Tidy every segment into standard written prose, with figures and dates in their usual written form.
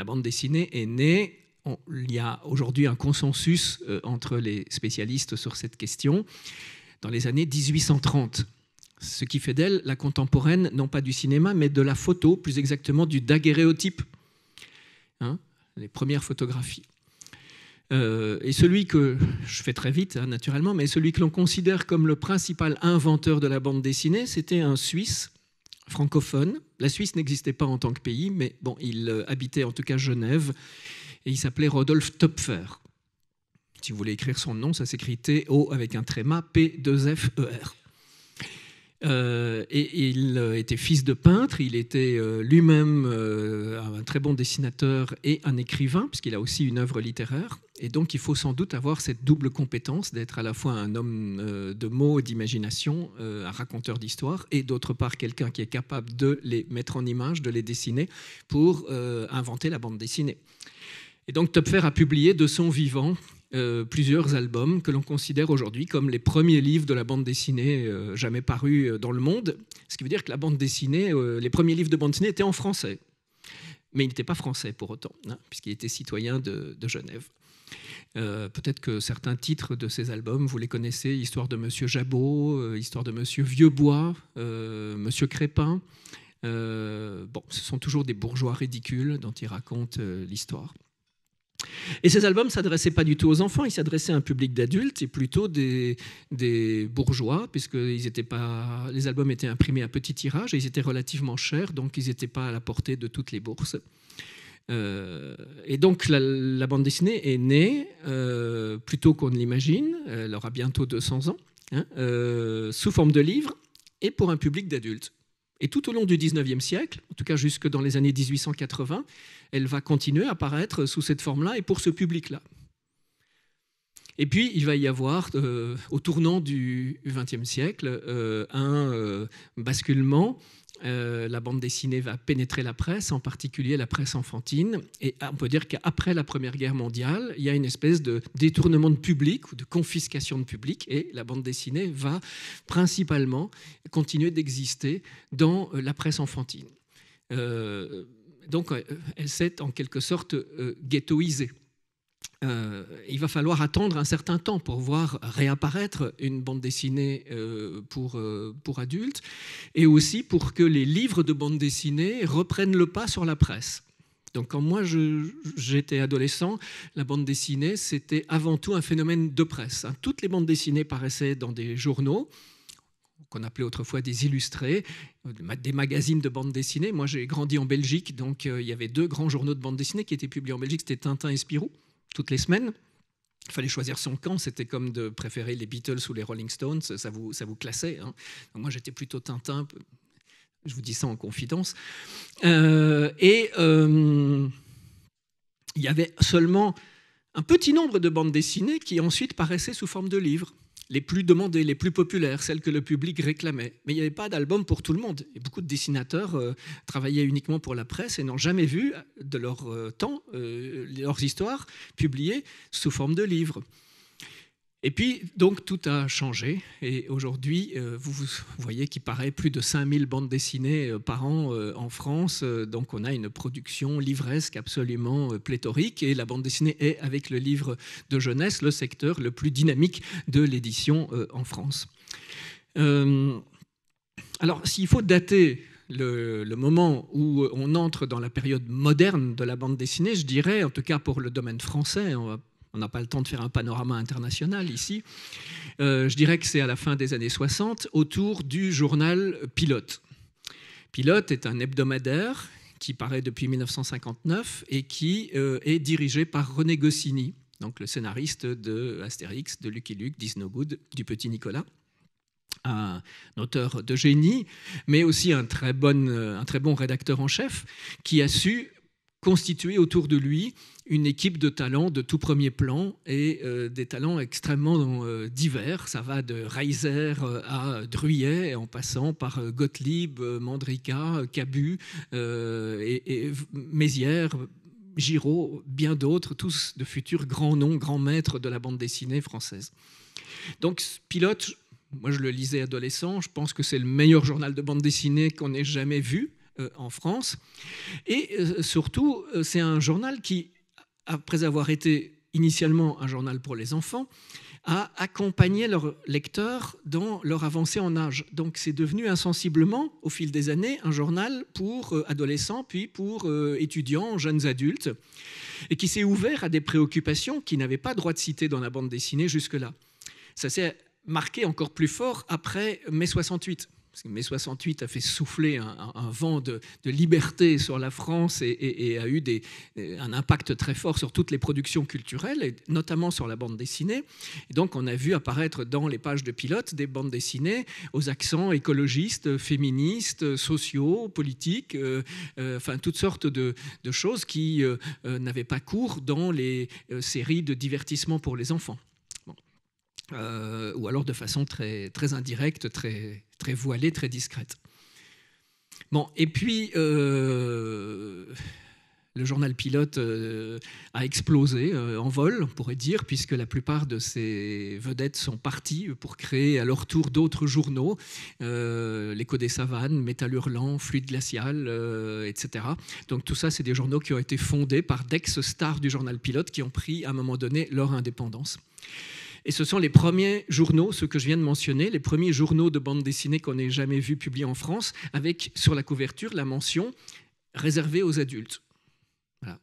La bande dessinée est née, il y a aujourd'hui un consensus entre les spécialistes sur cette question, dans les années 1830. Ce qui fait d'elle la contemporaine, non pas du cinéma, mais de la photo, plus exactement du daguerréotype, hein, les premières photographies. Et celui que, je fais très vite hein, naturellement, mais celui que l'on considère comme le principal inventeur de la bande dessinée, c'était un Suisse francophone. La Suisse n'existait pas en tant que pays, mais bon, il habitait en tout cas Genève, et il s'appelait Rodolphe Töpffer. Si vous voulez écrire son nom, ça s'écrit T-O avec un tréma, P-2-F-E-R. Et il était fils de peintre, il était lui-même un très bon dessinateur et un écrivain, puisqu'il a aussi une œuvre littéraire. Et donc il faut sans doute avoir cette double compétence d'être à la fois un homme de mots, d'imagination, un raconteur d'histoire, et d'autre part quelqu'un qui est capable de les mettre en image, de les dessiner, pour inventer la bande dessinée. Et donc Töpffer a publié de son vivant plusieurs albums que l'on considère aujourd'hui comme les premiers livres de la bande dessinée jamais parus dans le monde. Ce qui veut dire que la bande dessinée, les premiers livres de bande dessinée étaient en français. Mais il n'était pas français pour autant, hein, puisqu'il était citoyen de Genève. Peut-être que certains titres de ces albums, vous les connaissez, Histoire de Monsieur Jabot, Histoire de Monsieur Vieuxbois, Monsieur Crépin. Bon, ce sont toujours des bourgeois ridicules dont il raconte l'histoire. Et ces albums ne s'adressaient pas du tout aux enfants, ils s'adressaient à un public d'adultes et plutôt des bourgeois, puisque les albums étaient imprimés à petit tirage et ils étaient relativement chers, donc ils n'étaient pas à la portée de toutes les bourses. Et donc la bande dessinée est née, plus tôt qu'on ne l'imagine, elle aura bientôt 200 ans, hein, sous forme de livre et pour un public d'adultes. Et tout au long du 19e siècle, en tout cas jusque dans les années 1880, elle va continuer à apparaître sous cette forme-là et pour ce public-là. Et puis, il va y avoir, au tournant du XXe siècle, un basculement. La bande dessinée va pénétrer la presse, en particulier la presse enfantine. Et on peut dire qu'après la Première Guerre mondiale, il y a une espèce de détournement de public ou de confiscation de public. Et la bande dessinée va principalement continuer d'exister dans la presse enfantine. Donc, elle s'est en quelque sorte ghettoisée. Il va falloir attendre un certain temps pour voir réapparaître une bande dessinée pour adultes et aussi pour que les livres de bande dessinée reprennent le pas sur la presse. Donc quand moi j'étais adolescent, la bande dessinée c'était avant tout un phénomène de presse. Toutes les bandes dessinées paraissaient dans des journaux qu'on appelait autrefois des illustrés, des magazines de bande dessinée. Moi j'ai grandi en Belgique, donc il y avait 2 grands journaux de bande dessinée qui étaient publiés en Belgique, c'était Tintin et Spirou. Toutes les semaines, il fallait choisir son camp, c'était comme de préférer les Beatles ou les Rolling Stones, ça vous classait. Hein. Donc moi j'étais plutôt Tintin, je vous dis ça en confidence. Il y avait seulement un petit nombre de bandes dessinées qui ensuite paraissaient sous forme de livres. Les plus demandées, les plus populaires, celles que le public réclamait. Mais il n'y avait pas d'album pour tout le monde. Et beaucoup de dessinateurs travaillaient uniquement pour la presse et n'ont jamais vu de leur temps leurs histoires publiées sous forme de livres. Et puis, donc, tout a changé. Et aujourd'hui, vous voyez qu'il paraît plus de 5000 bandes dessinées par an en France. Donc, on a une production livresque absolument pléthorique. Et la bande dessinée est, avec le livre de jeunesse, le secteur le plus dynamique de l'édition en France. Alors, s'il faut dater le moment où on entre dans la période moderne de la bande dessinée, je dirais, en tout cas pour le domaine français, on n'a pas le temps de faire un panorama international ici. Je dirais que c'est à la fin des années 60, autour du journal Pilote. Pilote est un hebdomadaire qui paraît depuis 1959 et qui est dirigé par René Goscinny, donc le scénariste de Astérix, de Lucky Luke, d'Is No Good, du Petit Nicolas. Un auteur de génie, mais aussi un très bon rédacteur en chef qui a su constituer autour de lui une équipe de talents de tout premier plan et des talents extrêmement divers. Ça va de Reiser à Druillet, en passant par Gottlieb, Mandrika, Cabu et Mézières, Giraud, bien d'autres, tous de futurs grands noms, grands maîtres de la bande dessinée française. Donc Pilote, moi je le lisais adolescent, je pense que c'est le meilleur journal de bande dessinée qu'on ait jamais vu. en France. Et surtout, c'est un journal qui, après avoir été initialement un journal pour les enfants, a accompagné leurs lecteurs dans leur avancée en âge. Donc c'est devenu insensiblement, au fil des années, un journal pour adolescents, puis pour étudiants, jeunes adultes, et qui s'est ouvert à des préoccupations qui n'avaient pas droit de citer dans la bande dessinée jusque-là. Ça s'est marqué encore plus fort après mai 68. Parce que mai 68 a fait souffler un vent de liberté sur la France et a eu un impact très fort sur toutes les productions culturelles, et notamment sur la bande dessinée. Et donc on a vu apparaître dans les pages de Pilote des bandes dessinées aux accents écologistes, féministes, sociaux, politiques, enfin toutes sortes de choses qui n'avaient pas cours dans les séries de divertissement pour les enfants. Ou alors de façon très, très indirecte, très, très voilée, très discrète. Bon, et puis, le journal Pilote a explosé en vol, on pourrait dire, puisque la plupart de ses vedettes sont parties pour créer à leur tour d'autres journaux, L'Écho des Savanes, Métal Hurlant, Fluide Glacial, etc. Donc tout ça, c'est des journaux qui ont été fondés par d'ex-stars du journal Pilote qui ont pris à un moment donné leur indépendance. Et ce sont les premiers journaux, ceux que je viens de mentionner, les premiers journaux de bande dessinée qu'on ait jamais vu publiés en France, avec sur la couverture la mention « réservé aux adultes ». Voilà.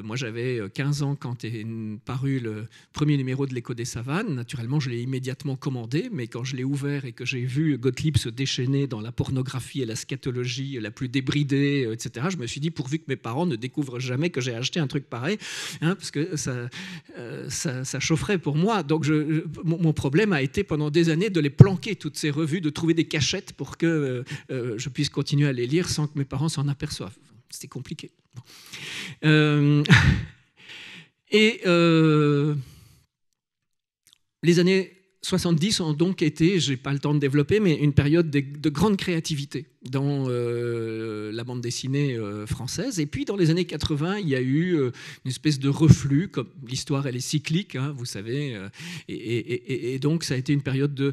Moi, j'avais 15 ans quand est paru le premier numéro de l'Écho des Savanes. Naturellement, je l'ai immédiatement commandé, mais quand je l'ai ouvert et que j'ai vu Gottlieb se déchaîner dans la pornographie et la scatologie la plus débridée, etc., je me suis dit, pourvu que mes parents ne découvrent jamais que j'ai acheté un truc pareil, hein, parce que ça chaufferait pour moi. Donc, mon problème a été pendant des années de les planquer, toutes ces revues, de trouver des cachettes pour que je puisse continuer à les lire sans que mes parents s'en aperçoivent. C'était compliqué. Les années 70 ont donc été, je n'ai pas le temps de développer, mais une période de grande créativité dans la bande dessinée française. Et puis dans les années 80, il y a eu une espèce de reflux, comme l'histoire elle est cyclique, hein, vous savez, et donc ça a été une période de...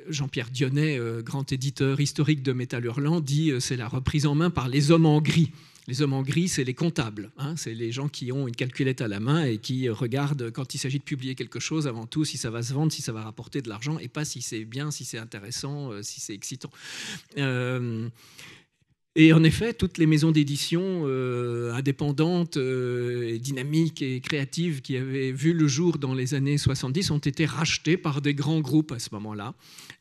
Jean-Pierre Dionnet, grand éditeur historique de Métal Hurlant, dit c'est la reprise en main par les hommes en gris. Les hommes en gris, c'est les comptables, hein, c'est les gens qui ont une calculette à la main et qui regardent, quand il s'agit de publier quelque chose, avant tout, si ça va se vendre, si ça va rapporter de l'argent, et pas si c'est bien, si c'est intéressant, si c'est excitant. Et en effet, toutes les maisons d'édition indépendantes, dynamiques et créatives qui avaient vu le jour dans les années 70 ont été rachetées par des grands groupes à ce moment-là.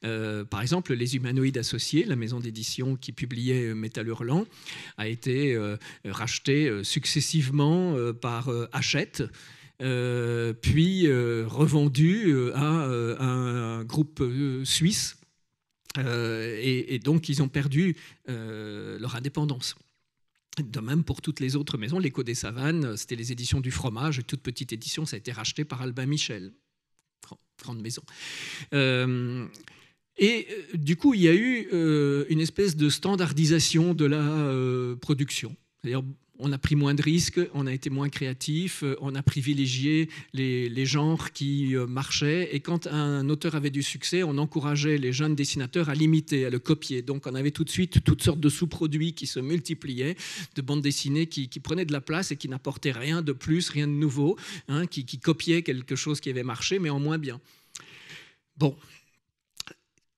Par exemple, les Humanoïdes Associés, la maison d'édition qui publiait Métal Hurlant, a été rachetée successivement par Hachette, puis revendue à un groupe suisse. Et donc, ils ont perdu leur indépendance. De même pour toutes les autres maisons. L'Écho des Savanes, c'était les éditions du Fromage, toute petite édition, ça a été racheté par Albin Michel. Grande maison. Et du coup, il y a eu une espèce de standardisation de la production. C'est-à-dire, on a pris moins de risques, on a été moins créatif, on a privilégié les genres qui marchaient. Et quand un auteur avait du succès, on encourageait les jeunes dessinateurs à l'imiter, à le copier. Donc on avait tout de suite toutes sortes de sous-produits qui se multipliaient, de bandes dessinées qui prenaient de la place et qui n'apportaient rien de plus, rien de nouveau, hein, qui copiaient quelque chose qui avait marché, mais en moins bien. Bon.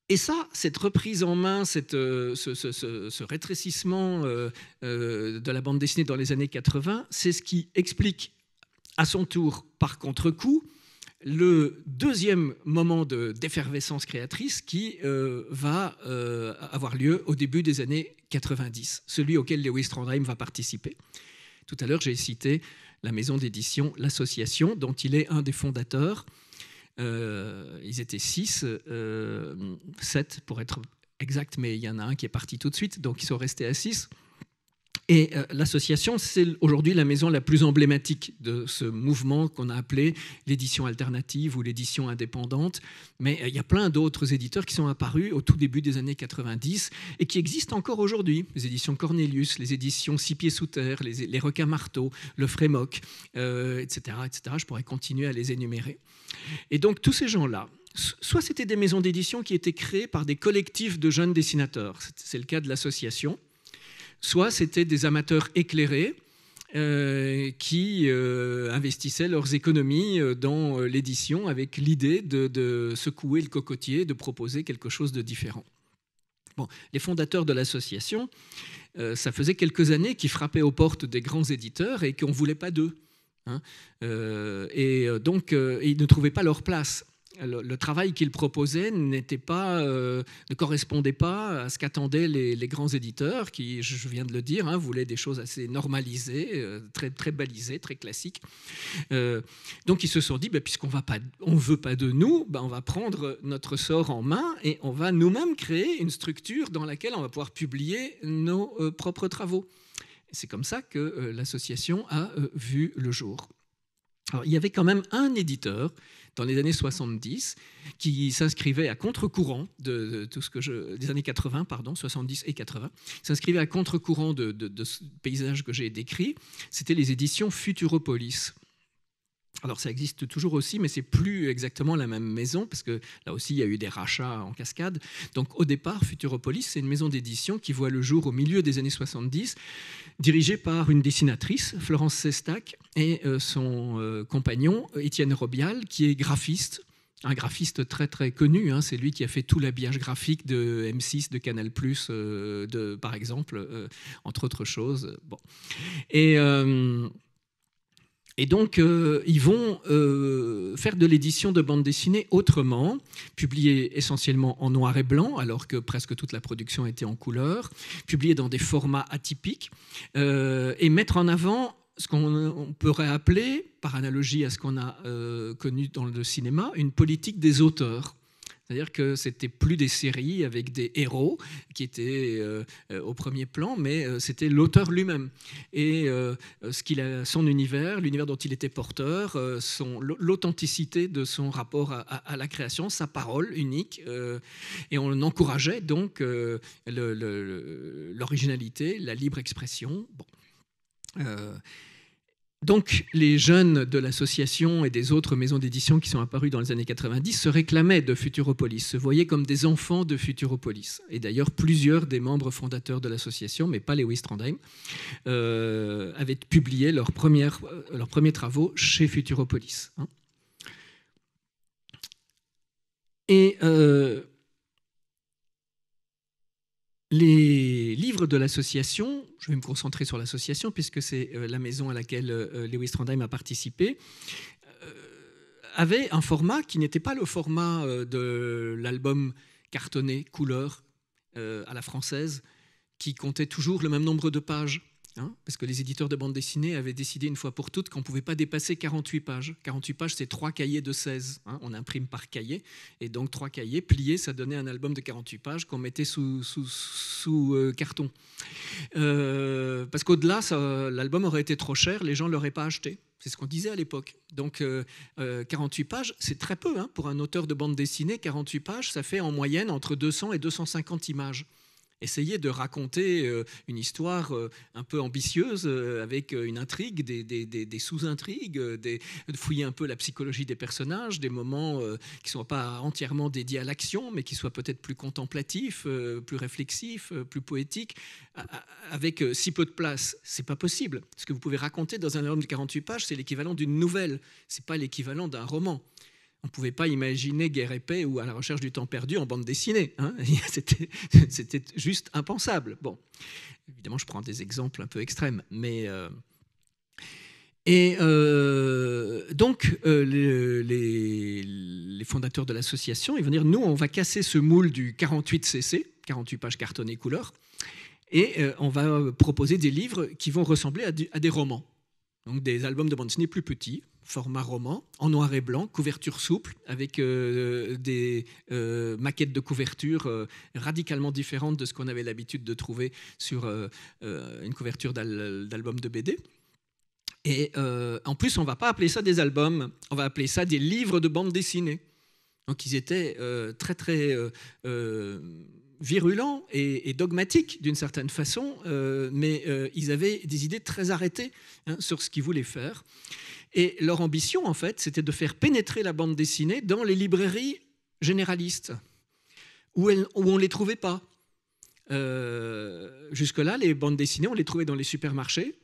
Et ça, cette reprise en main, ce rétrécissement de la bande dessinée dans les années 80, c'est ce qui explique à son tour, par contre-coup, le deuxième moment d'effervescence créatrice qui va avoir lieu au début des années 90, celui auquel Lewis Trondheim va participer. Tout à l'heure, j'ai cité la maison d'édition L'Association, dont il est un des fondateurs. Ils étaient 6, 7 pour être exact, mais il y en a un qui est parti tout de suite, donc ils sont restés à 6. Et l'association, c'est aujourd'hui la maison la plus emblématique de ce mouvement qu'on a appelé l'édition alternative ou l'édition indépendante. Mais il y a plein d'autres éditeurs qui sont apparus au tout début des années 90 et qui existent encore aujourd'hui. Les éditions Cornelius, les éditions Six Pieds Sous Terre, les Requins-Marteaux, le Frémoc, etc., etc. Je pourrais continuer à les énumérer. Et donc tous ces gens-là, soit c'était des maisons d'édition qui étaient créées par des collectifs de jeunes dessinateurs, c'est le cas de l'association, soit c'était des amateurs éclairés qui investissaient leurs économies dans l'édition avec l'idée de secouer le cocotier, de proposer quelque chose de différent. Bon, les fondateurs de l'association, ça faisait quelques années qu'ils frappaient aux portes des grands éditeurs et qu'on ne voulait pas d'eux. Hein. Donc, ils ne trouvaient pas leur place. Le travail qu'ils proposaient ne correspondait pas à ce qu'attendaient les grands éditeurs qui, je viens de le dire, voulaient des choses assez normalisées, très, très balisées, très classiques. Donc ils se sont dit, puisqu'on ne veut pas de nous, on va prendre notre sort en main et on va nous-mêmes créer une structure dans laquelle on va pouvoir publier nos propres travaux. C'est comme ça que l'association a vu le jour. Alors, il y avait quand même un éditeur dans les années 70 qui s'inscrivait à contre-courant de tout ce que des années 80, 70 et 80, s'inscrivait à contre-courant de ce paysage que j'ai décrit. C'était les éditions Futuropolis. Alors ça existe toujours aussi, mais c'est plus exactement la même maison, parce que là aussi il y a eu des rachats en cascade. Donc au départ, Futuropolis, c'est une maison d'édition qui voit le jour au milieu des années 70, dirigée par une dessinatrice, Florence Sestac, et son compagnon, Étienne Robial, qui est graphiste. Un graphiste très très connu, c'est lui qui a fait tout l'habillage graphique de M6, de Canal+, par exemple, entre autres choses. Bon. Et donc, ils vont faire de l'édition de bande dessinée autrement, publier essentiellement en noir et blanc, alors que presque toute la production était en couleur, publier dans des formats atypiques, et mettre en avant ce qu'on pourrait appeler, par analogie à ce qu'on a connu dans le cinéma, une politique des auteurs. C'est-à-dire que c'était plus des séries avec des héros qui étaient au premier plan, mais c'était l'auteur lui-même. Et son univers, l'univers dont il était porteur, l'authenticité de son rapport à la création, sa parole unique. Et on encourageait donc l'originalité, la libre expression. Bon. Donc, les jeunes de l'association et des autres maisons d'édition qui sont apparues dans les années 90 se réclamaient de Futuropolis, se voyaient comme des enfants de Futuropolis. Et d'ailleurs, plusieurs des membres fondateurs de l'association, mais pas Lewis Trondheim, avaient publié leurs premiers travaux chez Futuropolis. Et les livres de l'association, je vais me concentrer sur l'association puisque c'est la maison à laquelle Lewis Trondheim a participé, avait un format qui n'était pas le format de l'album cartonné, couleur, à la française, qui comptait toujours le même nombre de pages. Parce que les éditeurs de bande dessinée avaient décidé une fois pour toutes qu'on ne pouvait pas dépasser 48 pages. 48 pages, c'est 3 cahiers de 16. On imprime par cahier. Et donc 3 cahiers pliés, ça donnait un album de 48 pages qu'on mettait sous carton. Parce qu'au-delà, l'album aurait été trop cher, les gens ne l'auraient pas acheté. C'est ce qu'on disait à l'époque. Donc 48 pages, c'est très peu. Pour un auteur de bande dessinée, 48 pages, ça fait en moyenne entre 200 et 250 images. Essayer de raconter une histoire un peu ambitieuse avec une intrigue, des sous-intrigues, de fouiller un peu la psychologie des personnages, des moments qui ne soient pas entièrement dédiés à l'action, mais qui soient peut-être plus contemplatifs, plus réflexifs, plus poétiques, avec si peu de place. Ce n'est pas possible. Ce que vous pouvez raconter dans un album de 48 pages, c'est l'équivalent d'une nouvelle. Ce n'est pas l'équivalent d'un roman. On ne pouvait pas imaginer Guerre et paix ou À la recherche du temps perdu en bande dessinée. C'était juste impensable. Bon, évidemment, je prends des exemples un peu extrêmes. Mais, donc, les fondateurs de l'association, ils vont dire, nous, on va casser ce moule du 48cc, 48 pages cartonnées couleur, et on va proposer des livres qui vont ressembler à des romans. Donc des albums de bande dessinée plus petits, format roman, en noir et blanc, couverture souple, avec des maquettes de couverture radicalement différentes de ce qu'on avait l'habitude de trouver sur une couverture d'album de BD. Et en plus, on ne va pas appeler ça des albums, on va appeler ça des livres de bande dessinée. Donc ils étaient très très virulents et dogmatiques d'une certaine façon, mais ils avaient des idées très arrêtées sur ce qu'ils voulaient faire. Et leur ambition, en fait, c'était de faire pénétrer la bande dessinée dans les librairies généralistes, où on ne les trouvait pas. jusque-là, les bandes dessinées, on les trouvait dans les supermarchés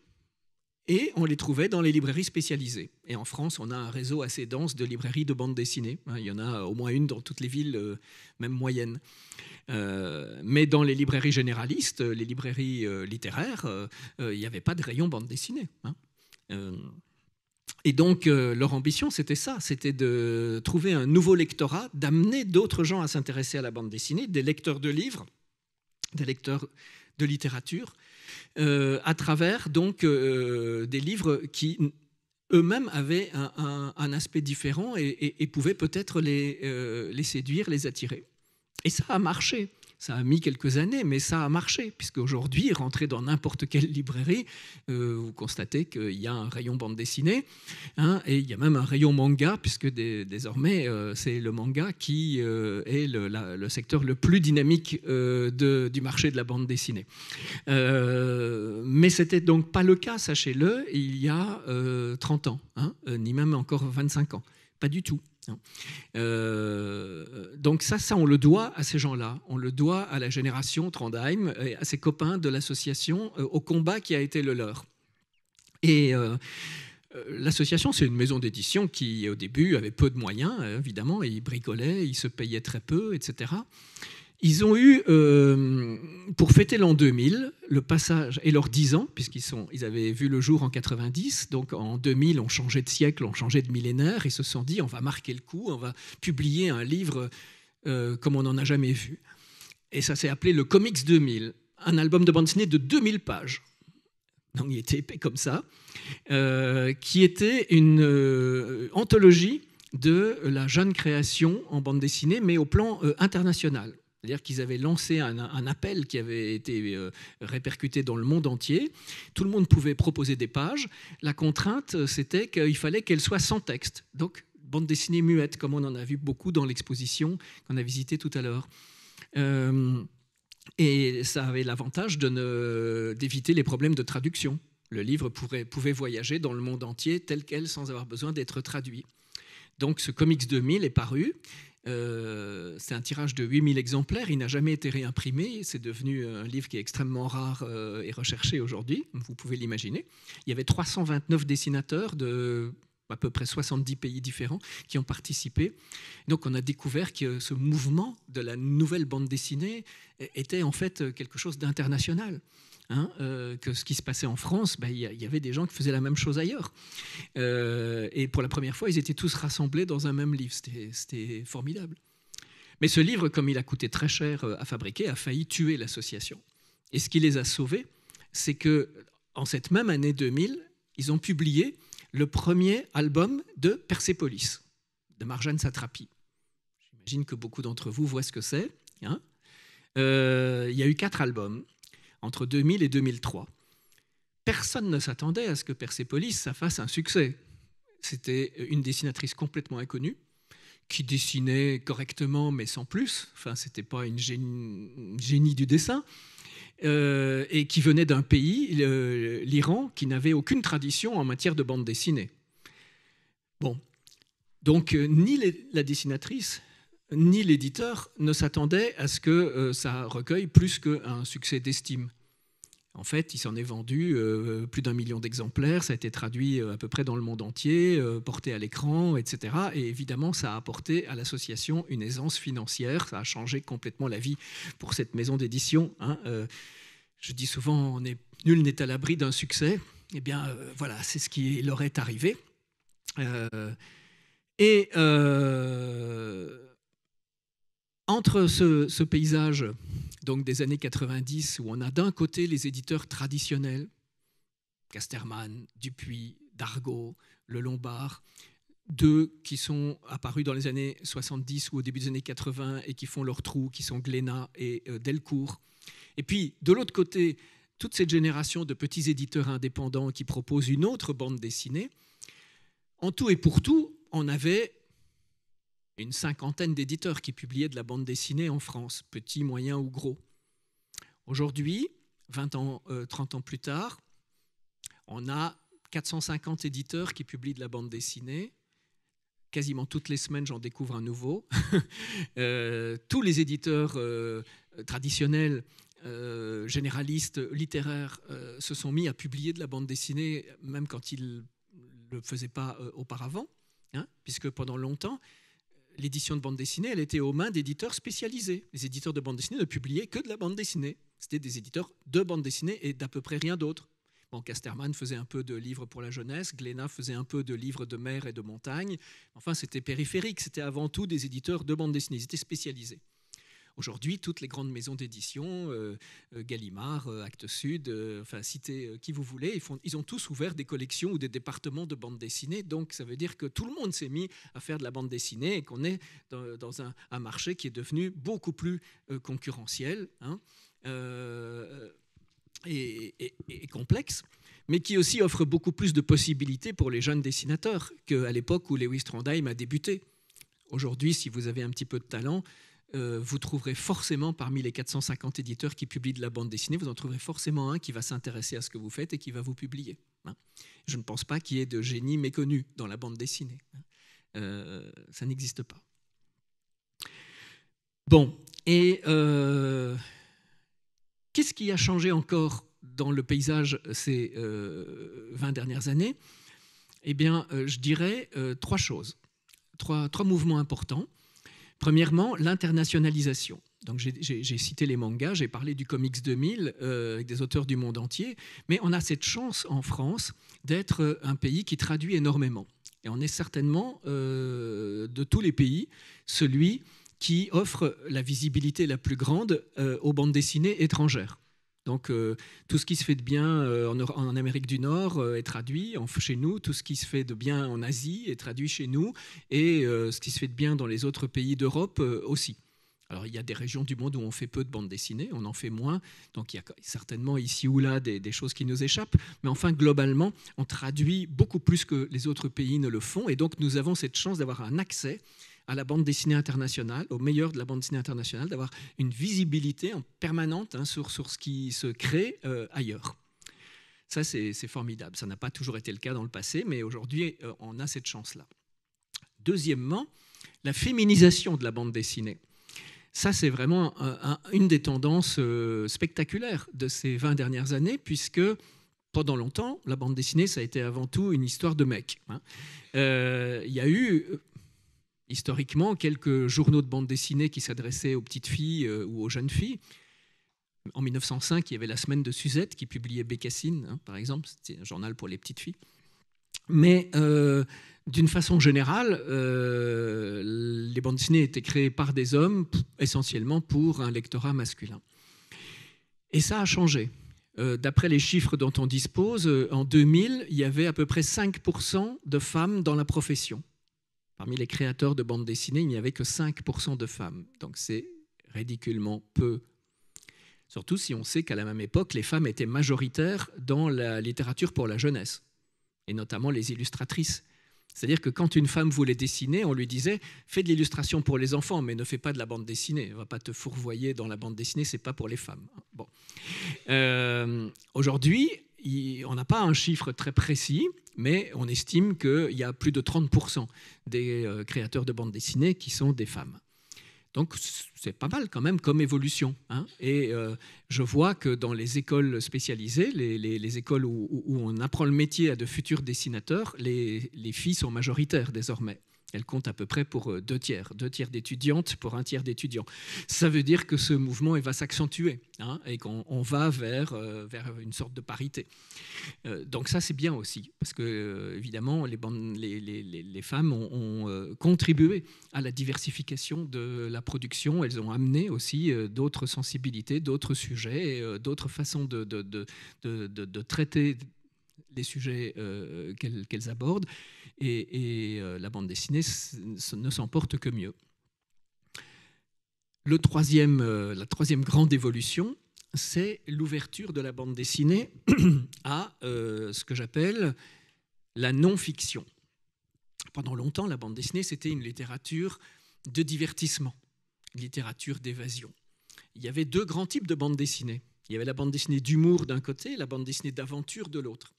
et on les trouvait dans les librairies spécialisées. Et en France, on a un réseau assez dense de librairies de bandes dessinées. Il y en a au moins une dans toutes les villes, même moyennes. Mais dans les librairies généralistes, les librairies littéraires, il n'y avait pas de rayon bande dessinée. Et donc, leur ambition, c'était ça, c'était de trouver un nouveau lectorat, d'amener d'autres gens à s'intéresser à la bande dessinée, des lecteurs de livres, des lecteurs de littérature, à travers donc des livres qui eux-mêmes avaient un aspect différent et pouvaient peut-être les séduire, les attirer. Et ça a marché. Ça a mis quelques années, mais ça a marché, puisque aujourd'hui, rentrer dans n'importe quelle librairie, vous constatez qu'il y a un rayon bande dessinée, et il y a même un rayon manga, puisque désormais, c'est le manga qui est le secteur le plus dynamique du marché de la bande dessinée. Mais ce n'était donc pas le cas, sachez-le, il y a 30 ans, ni même encore 25 ans. Pas du tout. Donc ça, on le doit à ces gens-là. On le doit à la génération Trondheim, et à ses copains de l'association, au combat qui a été le leur. Et l'association, c'est une maison d'édition qui, au début, avait peu de moyens, évidemment, et ils bricolaient, ils se payaient très peu, etc. Ils ont eu, pour fêter l'an 2000, le passage, et leurs 10 ans, puisqu'ils avaient vu le jour en 90, donc en 2000, on changeait de siècle, on changeait de millénaire, ils se sont dit, on va marquer le coup, on va publier un livre comme on n'en a jamais vu. Et ça s'est appelé le Comics 2000, un album de bande dessinée de 2000 pages. Donc il était épais comme ça, qui était une anthologie de la jeune création en bande dessinée, mais au plan international. C'est-à-dire qu'ils avaient lancé un appel qui avait été répercuté dans le monde entier. Tout le monde pouvait proposer des pages. La contrainte, c'était qu'il fallait qu'elles soient sans texte. Donc, bande dessinée muette, comme on en a vu beaucoup dans l'exposition qu'on a visitée tout à l'heure. Et ça avait l'avantage d'éviter les problèmes de traduction. Le livre pouvait voyager dans le monde entier tel quel, sans avoir besoin d'être traduit. Donc, ce Comics 2000 est paru. C'est un tirage de 8000 exemplaires, il n'a jamais été réimprimé, c'est devenu un livre qui est extrêmement rare et recherché aujourd'hui, vous pouvez l'imaginer. Il y avait 329 dessinateurs de à peu près 70 pays différents qui ont participé. Donc on a découvert que ce mouvement de la nouvelle bande dessinée était en fait quelque chose d'international. Que ce qui se passait en France, il y avait des gens qui faisaient la même chose ailleurs. Et pour la première fois, ils étaient tous rassemblés dans un même livre. C'était formidable. Mais ce livre, comme il a coûté très cher à fabriquer, a failli tuer l'association. Et ce qui les a sauvés, c'est qu'en cette même année 2000, ils ont publié le premier album de Persépolis, de Marjane Satrapi. J'imagine que beaucoup d'entre vous voient ce que c'est. Il y a eu 4 albums entre 2000 et 2003. Personne ne s'attendait à ce que Persépolis, ça fasse un succès. C'était une dessinatrice complètement inconnue, qui dessinait correctement, mais sans plus. Enfin, c'était pas une génie du dessin. Et qui venait d'un pays, l'Iran, qui n'avait aucune tradition en matière de bande dessinée. Bon. Donc, ni la dessinatrice, ni l'éditeur ne s'attendaient à ce que ça recueille plus qu'un succès d'estime. En fait, il s'en est vendu plus d'1 million d'exemplaires, ça a été traduit à peu près dans le monde entier, porté à l'écran, etc. Et évidemment, ça a apporté à l'association une aisance financière, ça a changé complètement la vie pour cette maison d'édition. Je dis souvent, nul n'est à l'abri d'un succès. Eh bien, voilà, c'est ce qui leur est arrivé. Entre ce paysage donc des années 90, où on a d'un côté les éditeurs traditionnels, Casterman, Dupuis, Dargaud, Le Lombard, deux qui sont apparus dans les années 70 ou au début des années 80 et qui font leur trou, qui sont Glénat et Delcourt. Et puis, de l'autre côté, toute cette génération de petits éditeurs indépendants qui proposent une autre bande dessinée. En tout et pour tout, on avait une 50aine d'éditeurs qui publiaient de la bande dessinée en France, petits, moyens ou gros. Aujourd'hui, 30 ans plus tard, on a 450 éditeurs qui publient de la bande dessinée. Quasiment toutes les semaines, j'en découvre un nouveau. Tous les éditeurs traditionnels généralistes littéraires se sont mis à publier de la bande dessinée, même quand ils ne le faisaient pas auparavant, hein, puisque pendant longtemps, l'édition de bande dessinée, elle était aux mains d'éditeurs spécialisés. Les éditeurs de bande dessinée ne publiaient que de la bande dessinée. C'était des éditeurs de bande dessinée et d'à peu près rien d'autre. Bon, Casterman faisait un peu de livres pour la jeunesse, Glénat faisait un peu de livres de mer et de montagne. Enfin, c'était périphérique, c'était avant tout des éditeurs de bande dessinée, ils étaient spécialisés. Aujourd'hui, toutes les grandes maisons d'édition, Gallimard, Actes Sud, enfin, citez qui vous voulez, ils ont tous ouvert des collections ou des départements de bande dessinée. Donc, ça veut dire que tout le monde s'est mis à faire de la bande dessinée et qu'on est dans un marché qui est devenu beaucoup plus concurrentiel, hein, et complexe, mais qui aussi offre beaucoup plus de possibilités pour les jeunes dessinateurs qu'à l'époque où Lewis Trondheim a débuté. Aujourd'hui, si vous avez un petit peu de talent, vous trouverez forcément parmi les 450 éditeurs qui publient de la bande dessinée, vous en trouverez forcément un qui va s'intéresser à ce que vous faites et qui va vous publier. Hein. Je ne pense pas qu'il y ait de génie méconnu dans la bande dessinée. Ça n'existe pas. Bon, et qu'est-ce qui a changé encore dans le paysage ces 20 dernières années? Eh bien, je dirais trois choses, trois mouvements importants. Premièrement, l'internationalisation. Donc, j'ai cité les mangas, j'ai parlé du Comics 2000 avec des auteurs du monde entier, mais on a cette chance en France d'être un pays qui traduit énormément. Et on est certainement, de tous les pays, celui qui offre la visibilité la plus grande aux bandes dessinées étrangères. Donc, tout ce qui se fait de bien en Amérique du Nord est traduit chez nous, tout ce qui se fait de bien en Asie est traduit chez nous, et ce qui se fait de bien dans les autres pays d'Europe aussi. Alors, il y a des régions du monde où on fait peu de bandes dessinées, on en fait moins, donc il y a certainement ici ou là des choses qui nous échappent, mais enfin, globalement, on traduit beaucoup plus que les autres pays ne le font, et donc nous avons cette chance d'avoir un accès à la bande dessinée internationale, au meilleur de la bande dessinée internationale, d'avoir une visibilité en permanente sur ce qui se crée ailleurs. Ça, c'est formidable. Ça n'a pas toujours été le cas dans le passé, mais aujourd'hui, on a cette chance-là. Deuxièmement, la féminisation de la bande dessinée. Ça, c'est vraiment une des tendances spectaculaires de ces 20 dernières années, puisque pendant longtemps, la bande dessinée, ça a été avant tout une histoire de mecs. Il y a eu historiquement quelques journaux de bande dessinée qui s'adressaient aux petites filles ou aux jeunes filles. En 1905, il y avait la Semaine de Suzette qui publiait Bécassine, par exemple. C'était un journal pour les petites filles. Mais d'une façon générale, les bandes dessinées étaient créées par des hommes, essentiellement pour un lectorat masculin. Et ça a changé. D'après les chiffres dont on dispose, en 2000, il y avait à peu près 5% de femmes dans la profession. Parmi les créateurs de bandes dessinées, il n'y avait que 5% de femmes. Donc c'est ridiculement peu. Surtout si on sait qu'à la même époque, les femmes étaient majoritaires dans la littérature pour la jeunesse, et notamment les illustratrices. C'est-à-dire que quand une femme voulait dessiner, on lui disait « fais de l'illustration pour les enfants, mais ne fais pas de la bande dessinée. Ne va pas te fourvoyer dans la bande dessinée, ce n'est pas pour les femmes. » Bon. Aujourd'hui, on n'a pas un chiffre très précis, mais on estime qu'il y a plus de 30% des créateurs de bande dessinée qui sont des femmes. Donc c'est pas mal quand même comme évolution. Hein. Et je vois que dans les écoles spécialisées, les écoles où on apprend le métier à de futurs dessinateurs, les filles sont majoritaires désormais. Elles comptent à peu près pour 2 tiers d'étudiantes pour 1 tiers d'étudiants. Ça veut dire que ce mouvement va s'accentuer, hein, et qu'on va vers une sorte de parité. Donc ça, c'est bien aussi, parce que évidemment, les femmes ont contribué à la diversification de la production. Elles ont amené aussi d'autres sensibilités, d'autres sujets, d'autres façons de traiter les sujets qu'elles abordent. Et la bande dessinée ne s'en porte que mieux. La troisième grande évolution, c'est l'ouverture de la bande dessinée à ce que j'appelle la non-fiction. Pendant longtemps, la bande dessinée, c'était une littérature de divertissement, une littérature d'évasion. Il y avait 2 grands types de bande dessinée. Il y avait la bande dessinée d'humour d'un côté et la bande dessinée d'aventure de l'autre.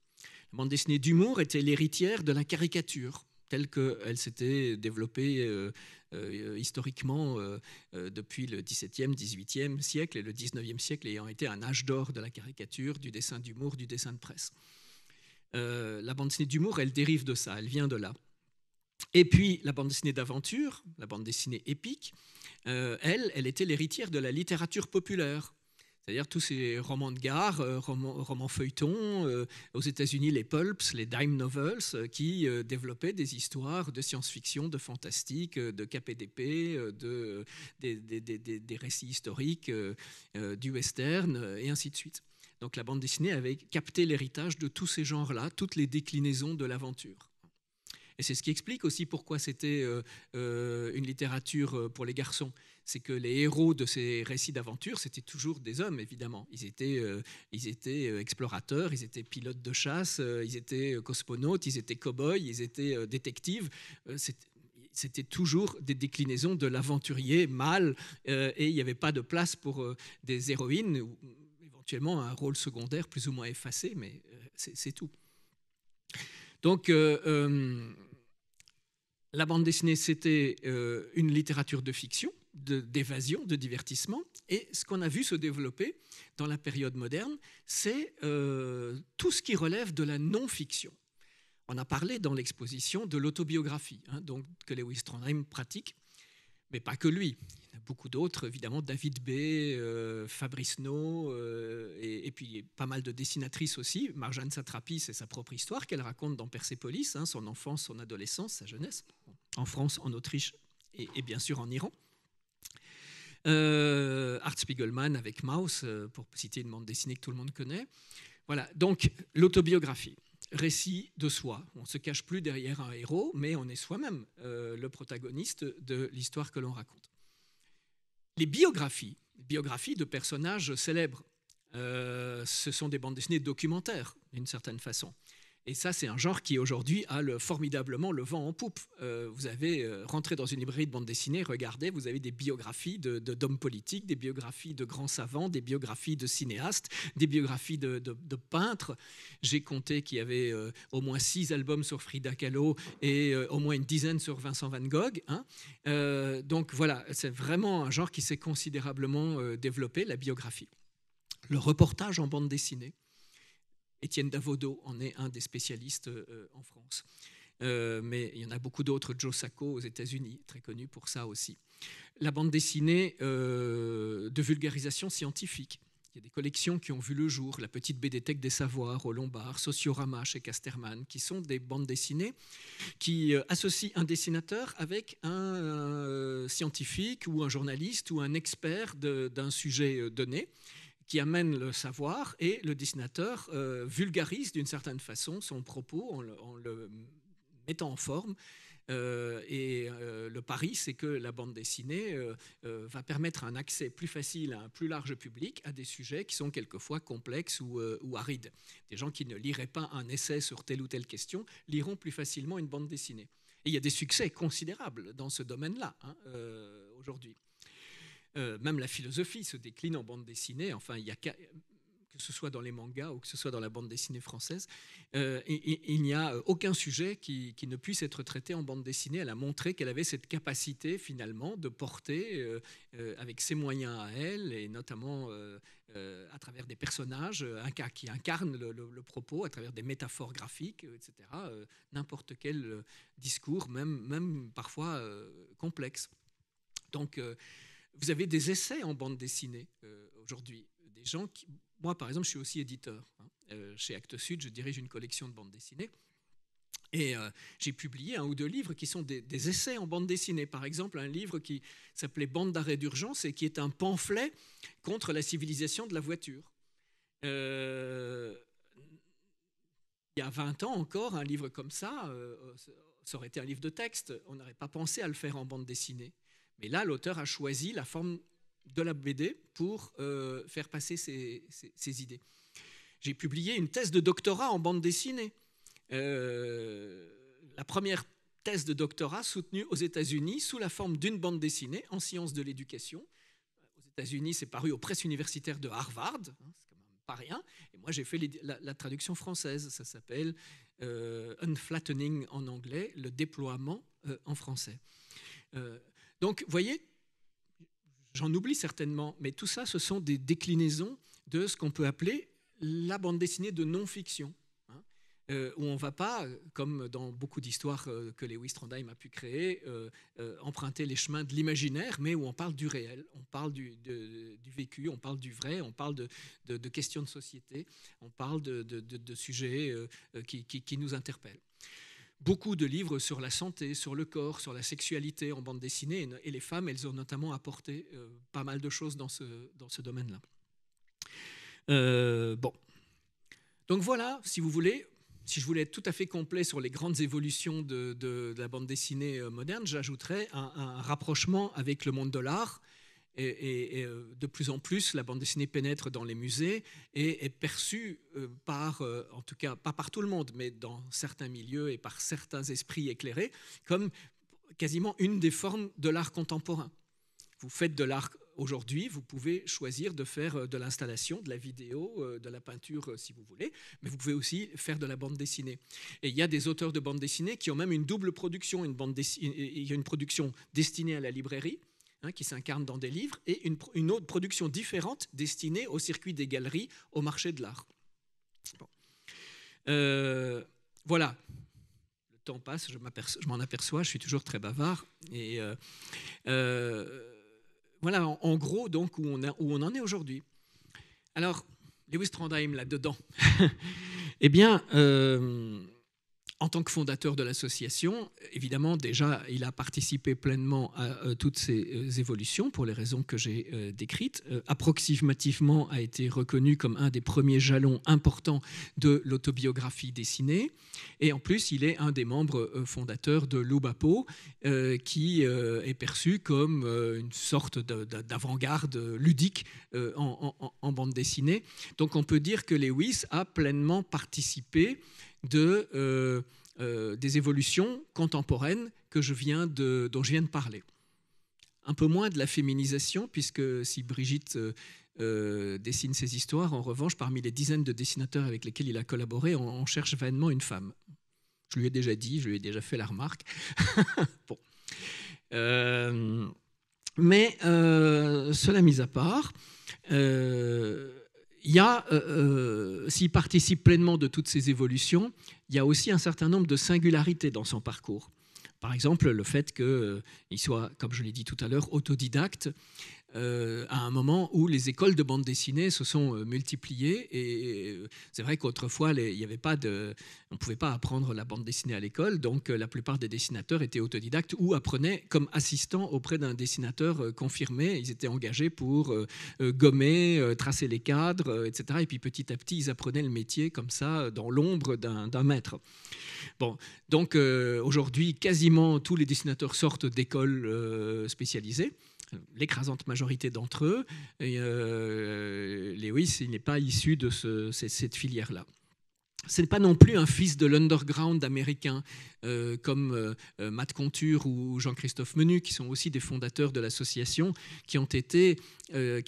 La bande dessinée d'humour était l'héritière de la caricature. telle qu'elle s'était développée historiquement depuis le XVIIe, XVIIIe siècle, et le XIXe siècle ayant été un âge d'or de la caricature, du dessin d'humour, du dessin de presse. La bande dessinée d'humour, elle dérive de ça, elle vient de là. Et puis la bande dessinée d'aventure, la bande dessinée épique, elle était l'héritière de la littérature populaire. C'est-à-dire tous ces romans de gare, romans feuilletons, aux États-Unis les pulps, les dime novels, qui développaient des histoires de science-fiction, de fantastique, de KPDP, des récits historiques, du western, et ainsi de suite. Donc la bande dessinée avait capté l'héritage de tous ces genres-là, toutes les déclinaisons de l'aventure. Et c'est ce qui explique aussi pourquoi c'était une littérature pour les garçons. C'est que les héros de ces récits d'aventure, c'était toujours des hommes, évidemment. Ils étaient explorateurs, ils étaient pilotes de chasse, ils étaient cosmonautes, ils étaient cow-boys, ils étaient détectives. C'était toujours des déclinaisons de l'aventurier mâle, et il n'y avait pas de place pour des héroïnes, ou éventuellement un rôle secondaire plus ou moins effacé, mais c'est tout. Donc, la bande dessinée, c'était une littérature de fiction, d'évasion, de divertissement. Et ce qu'on a vu se développer dans la période moderne, c'est tout ce qui relève de la non-fiction. On a parlé dans l'exposition de l'autobiographie, donc, que Lewis Trondheim pratique, mais pas que lui. Il y en a beaucoup d'autres, évidemment, David B., Fabrice No, et puis pas mal de dessinatrices aussi. Marjane Satrapi, c'est sa propre histoire qu'elle raconte dans Persépolis, son enfance, son adolescence, sa jeunesse, en France, en Autriche et bien sûr en Iran. Art Spiegelman avec Maus, pour citer une bande dessinée que tout le monde connaît. Voilà, donc l'autobiographie. Récit de soi. On ne se cache plus derrière un héros, mais on est soi-même le protagoniste de l'histoire que l'on raconte. Les biographies de personnages célèbres, ce sont des bandes dessinées documentaires, d'une certaine façon. Et ça, c'est un genre qui, aujourd'hui, a formidablement le vent en poupe. Vous avez rentré dans une librairie de bande dessinée, regardez, vous avez des biographies d'hommes politiques, des biographies de grands savants, des biographies de cinéastes, des biographies de peintres. J'ai compté qu'il y avait au moins 6 albums sur Frida Kahlo et au moins une dizaine sur Vincent van Gogh. Donc voilà, c'est vraiment un genre qui s'est considérablement développé, la biographie. Le reportage en bande dessinée. Étienne Davodo en est un des spécialistes en France. Mais il y en a beaucoup d'autres, Joe Sacco aux États-Unis, très connu pour ça aussi. La bande dessinée de vulgarisation scientifique. Il y a des collections qui ont vu le jour, la petite BD-thèque des Savoirs au Lombard, Sociorama chez Casterman, qui sont des bandes dessinées qui associent un dessinateur avec un scientifique ou un journaliste ou un expert d'un sujet donné, qui amène le savoir, et le dessinateur vulgarise d'une certaine façon son propos en le mettant en forme. Le pari, c'est que la bande dessinée va permettre un accès plus facile à un plus large public à des sujets qui sont quelquefois complexes ou arides. Des gens qui ne liraient pas un essai sur telle ou telle question liront plus facilement une bande dessinée. Et il y a des succès considérables dans ce domaine-là aujourd'hui. Même la philosophie se décline en bande dessinée. Enfin, il y a que ce soit dans les mangas ou que ce soit dans la bande dessinée française, il n'y a aucun sujet qui ne puisse être traité en bande dessinée. Elle a montré qu'elle avait cette capacité finalement de porter avec ses moyens à elle, et notamment à travers des personnages qui incarnent le propos, à travers des métaphores graphiques, etc., n'importe quel discours, même parfois complexe. Donc, vous avez des essais en bande dessinée aujourd'hui. Des gens qui... Moi, par exemple, je suis aussi éditeur. Chez Actes Sud, je dirige une collection de bandes dessinées. Et j'ai publié 1 ou 2 livres qui sont des essais en bande dessinée. Par exemple, un livre qui s'appelait Bande d'arrêt d'urgence et qui est un pamphlet contre la civilisation de la voiture. Il y a 20 ans encore, un livre comme ça aurait été un livre de texte. On n'aurait pas pensé à le faire en bande dessinée. Mais là, l'auteur a choisi la forme de la BD pour faire passer ses idées. J'ai publié une thèse de doctorat en bande dessinée. La première thèse de doctorat soutenue aux États-Unis sous la forme d'une bande dessinée en sciences de l'éducation. Aux États-Unis, c'est paru aux presses universitaires de Harvard. C'est quand même pas rien. Et moi, j'ai fait la traduction française. Ça s'appelle Unflattening en anglais, le déploiement en français. Donc, vous voyez, j'en oublie certainement, mais tout ça, ce sont des déclinaisons de ce qu'on peut appeler la bande dessinée de non-fiction, où on ne va pas, comme dans beaucoup d'histoires que Lewis Trondheim a pu créer, emprunter les chemins de l'imaginaire, mais où on parle du réel, on parle du vécu, on parle du vrai, on parle de questions de société, on parle de sujets qui nous interpellent. Beaucoup de livres sur la santé, sur le corps, sur la sexualité en bande dessinée, et les femmes, elles ont notamment apporté pas mal de choses dans ce domaine-là. Bon. Donc voilà, si vous voulez, si je voulais être tout à fait complet sur les grandes évolutions de la bande dessinée moderne, j'ajouterais un rapprochement avec le monde de l'art. Et de plus en plus, la bande dessinée pénètre dans les musées et est perçue par, en tout cas pas par tout le monde, mais dans certains milieux et par certains esprits éclairés, comme quasiment une des formes de l'art contemporain. Vous faites de l'art aujourd'hui, vous pouvez choisir de faire de l'installation, de la vidéo, de la peinture si vous voulez, mais vous pouvez aussi faire de la bande dessinée. Et il y a des auteurs de bande dessinée qui ont même une double production, il y a une production destinée à la librairie, qui s'incarne dans des livres, et une autre production différente destinée au circuit des galeries, au marché de l'art. Bon. Voilà. Le temps passe, je m'en aperçois, je suis toujours très bavard. Et voilà, en gros, donc, où on en est aujourd'hui. Alors, Lewis Trondheim, là-dedans, eh bien, en tant que fondateur de l'association, évidemment, déjà, il a participé pleinement à toutes ces évolutions pour les raisons que j'ai décrites. Approximativement, a été reconnu comme un des premiers jalons importants de l'autobiographie dessinée. Et en plus, il est un des membres fondateurs de l'Oubapo, qui est perçu comme une sorte d'avant-garde ludique en bande dessinée. Donc, on peut dire que Lewis a pleinement participé des évolutions contemporaines dont je viens de parler. Un peu moins de la féminisation, puisque si Brigitte dessine ses histoires, en revanche, parmi les dizaines de dessinateurs avec lesquels il a collaboré, on cherche vainement une femme. Je lui ai déjà dit, je lui ai déjà fait la remarque. Bon. Mais cela mis à part, s'il participe pleinement de toutes ces évolutions, il y a aussi un certain nombre de singularités dans son parcours. Par exemple, le fait qu'il soit, comme je l'ai dit tout à l'heure, autodidacte, à un moment où les écoles de bande dessinée se sont multipliées. Et c'est vrai qu'autrefois, on ne pouvait pas apprendre la bande dessinée à l'école, donc la plupart des dessinateurs étaient autodidactes ou apprenaient comme assistants auprès d'un dessinateur confirmé. Ils étaient engagés pour gommer, tracer les cadres, etc. Et puis petit à petit, ils apprenaient le métier comme ça, dans l'ombre d'un maître. Bon, donc aujourd'hui, quasiment tous les dessinateurs sortent d'écoles spécialisées. L'écrasante majorité d'entre eux, Lewis, il n'est pas issu de cette filière-là. Ce n'est pas non plus un fils de l'underground américain comme Matt Conture ou Jean-Christophe Menu, qui sont aussi des fondateurs de l'association, qui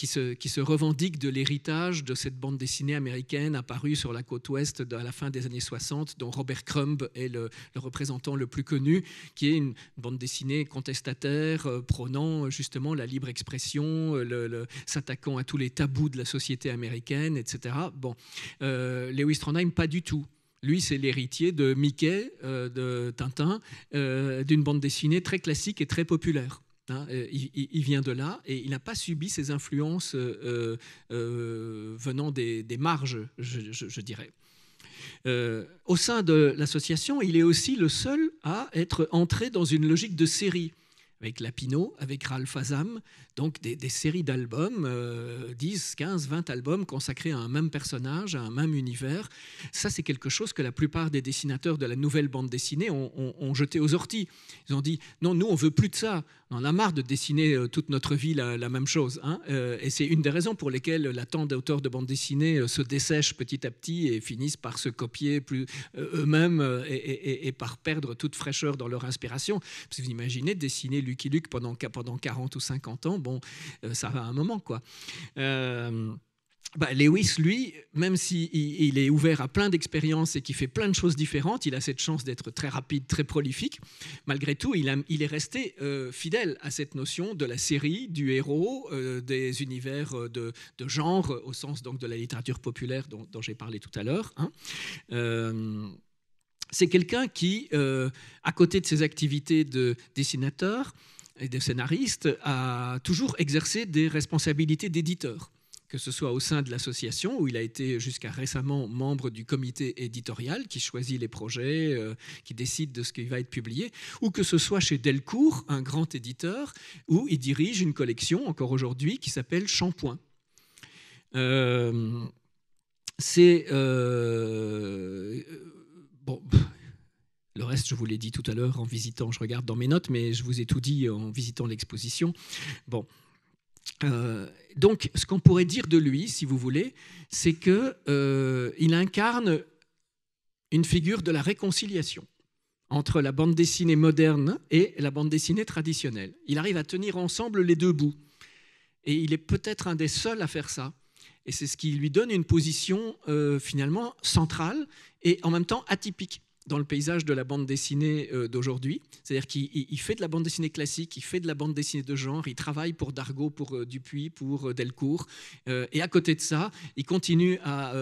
se revendiquent de l'héritage de cette bande dessinée américaine apparue sur la côte ouest à la fin des années 60, dont Robert Crumb est le représentant le plus connu, qui est une bande dessinée contestataire, prônant justement la libre expression, s'attaquant à tous les tabous de la société américaine, etc. Bon, Lewis Trondheim, pas du tout. Lui, c'est l'héritier de Mickey, de Tintin, d'une bande dessinée très classique et très populaire. Il vient de là et il n'a pas subi ces influences venant des marges, je dirais. Au sein de l'association, il est aussi le seul à être entré dans une logique de série, avec Lapino, avec Ralph Azam, donc des séries d'albums, 10, 15, 20 albums consacrés à un même personnage, à un même univers. Ça, c'est quelque chose que la plupart des dessinateurs de la nouvelle bande dessinée ont jeté aux orties. Ils ont dit, non, nous, on ne veut plus de ça. On en a marre de dessiner toute notre vie la même chose. Et c'est une des raisons pour lesquelles la tant d'auteurs de bande dessinée se dessèchent petit à petit et finissent par se copier eux-mêmes et par perdre toute fraîcheur dans leur inspiration. Parce que vous imaginez dessiner Lucky Luke pendant 40 ou 50 ans, bon, ça va un moment, quoi. Lewis, lui, même s'il est ouvert à plein d'expériences et qu'il fait plein de choses différentes, il a cette chance d'être très rapide, très prolifique. Malgré tout, il est resté fidèle à cette notion de la série, du héros, des univers de genre, au sens donc de la littérature populaire dont j'ai parlé tout à l'heure. C'est quelqu'un qui, à côté de ses activités de dessinateur et de scénariste, a toujours exercé des responsabilités d'éditeur, que ce soit au sein de l'association, où il a été jusqu'à récemment membre du comité éditorial qui choisit les projets, qui décide de ce qui va être publié, ou que ce soit chez Delcourt, un grand éditeur, où il dirige une collection, encore aujourd'hui, qui s'appelle Shampoing. C'est... bon... Le reste, je vous l'ai dit tout à l'heure en visitant, je regarde dans mes notes, mais je vous ai tout dit en visitant l'exposition. Bon. Donc, ce qu'on pourrait dire de lui, si vous voulez, c'est qu'il incarne une figure de la réconciliation entre la bande dessinée moderne et la bande dessinée traditionnelle. Il arrive à tenir ensemble les deux bouts. Et il est peut-être un des seuls à faire ça. Et c'est ce qui lui donne une position finalement centrale et en même temps atypique dans le paysage de la bande dessinée d'aujourd'hui. C'est-à-dire qu'il fait de la bande dessinée classique, il fait de la bande dessinée de genre, il travaille pour Dargaud, pour Dupuis, pour Delcourt. Et à côté de ça, il continue à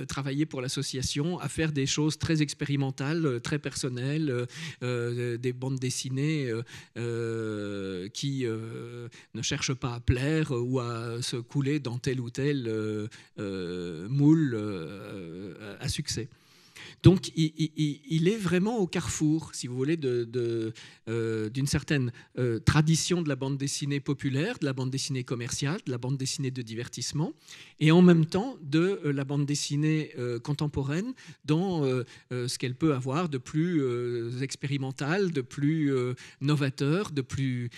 travailler pour l'association, à faire des choses très expérimentales, très personnelles, des bandes dessinées qui ne cherchent pas à plaire ou à se couler dans tel ou tel moule à succès. Donc, il est vraiment au carrefour, si vous voulez, d'une certaine tradition de la bande dessinée populaire, de la bande dessinée commerciale, de la bande dessinée de divertissement, et en même temps de la bande dessinée contemporaine dans ce qu'elle peut avoir de plus expérimental, de plus novateur, de plus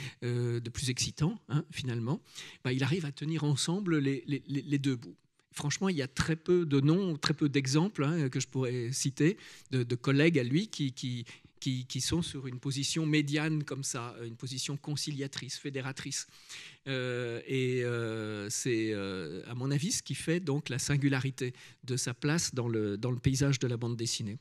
excitant, finalement. Il arrive à tenir ensemble les deux bouts. Franchement, il y a très peu de noms, très peu d'exemples que je pourrais citer de collègues à lui qui sont sur une position médiane comme ça, une position conciliatrice, fédératrice. C'est, à mon avis, ce qui fait donc la singularité de sa place dans le paysage de la bande dessinée.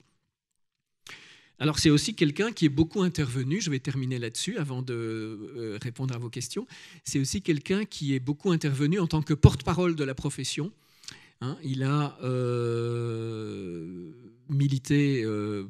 Alors, c'est aussi quelqu'un qui est beaucoup intervenu, je vais terminer là-dessus avant de répondre à vos questions, c'est aussi quelqu'un qui est beaucoup intervenu en tant que porte-parole de la profession. Il a milité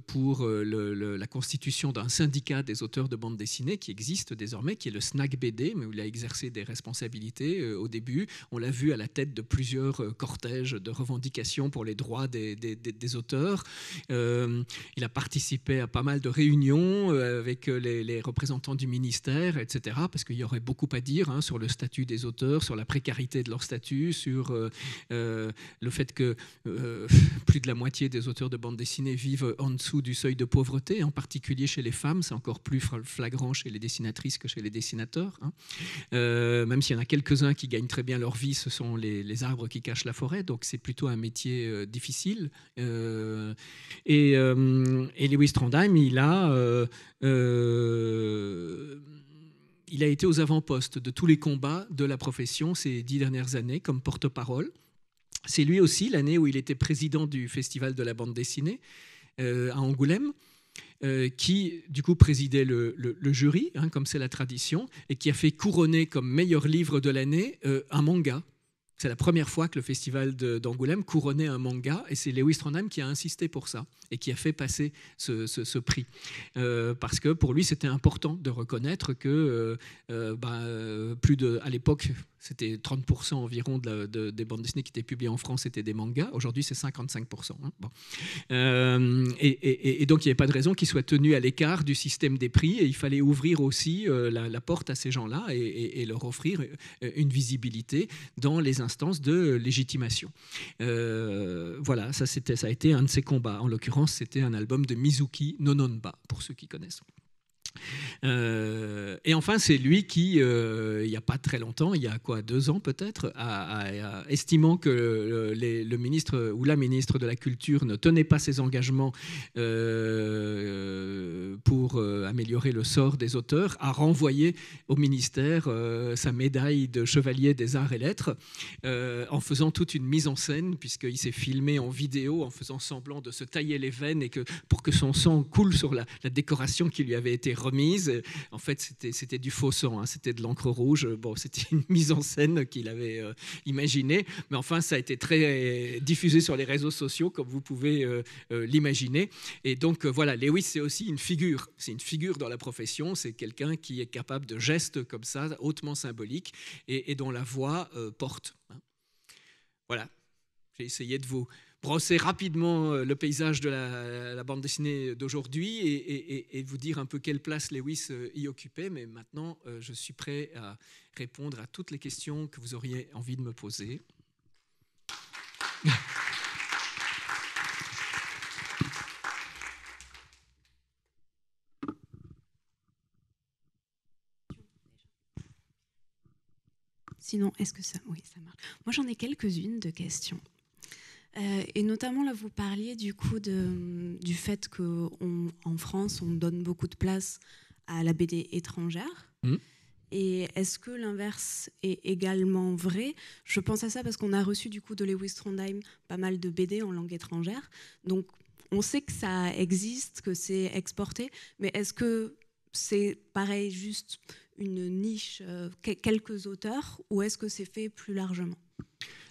pour la constitution d'un syndicat des auteurs de bande dessinée qui existe désormais, qui est le SNAC BD, mais où il a exercé des responsabilités au début. On l'a vu à la tête de plusieurs cortèges de revendications pour les droits des auteurs. Il a participé à pas mal de réunions avec les représentants du ministère, etc., parce qu'il y aurait beaucoup à dire sur le statut des auteurs, sur la précarité de leur statut, sur le fait que plus de la moitié des auteurs de bande dessinée vivent en dessous du seuil de pauvreté, en particulier chez les femmes, c'est encore plus flagrant chez les dessinatrices que chez les dessinateurs. Même s'il y en a quelques-uns qui gagnent très bien leur vie, ce sont les arbres qui cachent la forêt, donc c'est plutôt un métier difficile. Et Lewis Trondheim, il a été aux avant-postes de tous les combats de la profession ces 10 dernières années comme porte-parole. C'est lui aussi, l'année où il était président du Festival de la bande dessinée à Angoulême, qui du coup présidait le jury, comme c'est la tradition, et qui a fait couronner comme meilleur livre de l'année un manga. C'est la première fois que le Festival d'Angoulême couronnait un manga, et c'est Lewis Trondheim qui a insisté pour ça, et qui a fait passer ce prix. Parce que pour lui, c'était important de reconnaître que à l'époque, c'était 30% environ des bandes dessinées qui étaient publiées en France, c'était des mangas. Aujourd'hui, c'est 55%. Bon. Et donc, il n'y avait pas de raison qu'ils soient tenus à l'écart du système des prix. Et il fallait ouvrir aussi la porte à ces gens-là et leur offrir une visibilité dans les instances de légitimation. Voilà, ça a été un de ses combats. En l'occurrence, c'était un album de Mizuki Nononba, pour ceux qui connaissent. Et enfin, c'est lui qui, il n'y a pas très longtemps, il y a quoi, 2 ans peut-être, estimant que le ministre ou la ministre de la Culture ne tenait pas ses engagements pour améliorer le sort des auteurs, a renvoyé au ministère sa médaille de chevalier des arts et lettres, en faisant toute une mise en scène, puisqu'il s'est filmé en vidéo en faisant semblant de se tailler les veines et pour que son sang coule sur la décoration qui lui avait été remise. En fait, c'était du faux sang, hein, c'était de l'encre rouge. Bon, c'était une mise en scène qu'il avait imaginée, mais enfin, ça a été très diffusé sur les réseaux sociaux, comme vous pouvez l'imaginer. Et donc, voilà, Lewis, c'est aussi une figure. C'est une figure dans la profession. C'est quelqu'un qui est capable de gestes comme ça, hautement symboliques, et dont la voix porte. Voilà, j'ai essayé de vous brosser rapidement le paysage de la bande dessinée d'aujourd'hui et vous dire un peu quelle place Lewis y occupait. Mais maintenant, je suis prêt à répondre à toutes les questions que vous auriez envie de me poser. Sinon, est-ce que ça... Oui, ça marche. Moi, j'en ai quelques-unes de questions. Et notamment, là, vous parliez du coup du fait qu'en France, on donne beaucoup de place à la BD étrangère. Et est-ce que l'inverse est également vrai? Je pense à ça parce qu'on a reçu du coup de Lewis Trondheim pas mal de BD en langue étrangère. Donc, on sait que ça existe, que c'est exporté, mais est-ce que c'est pareil, juste une niche, quelques auteurs, ou est-ce que c'est fait plus largement?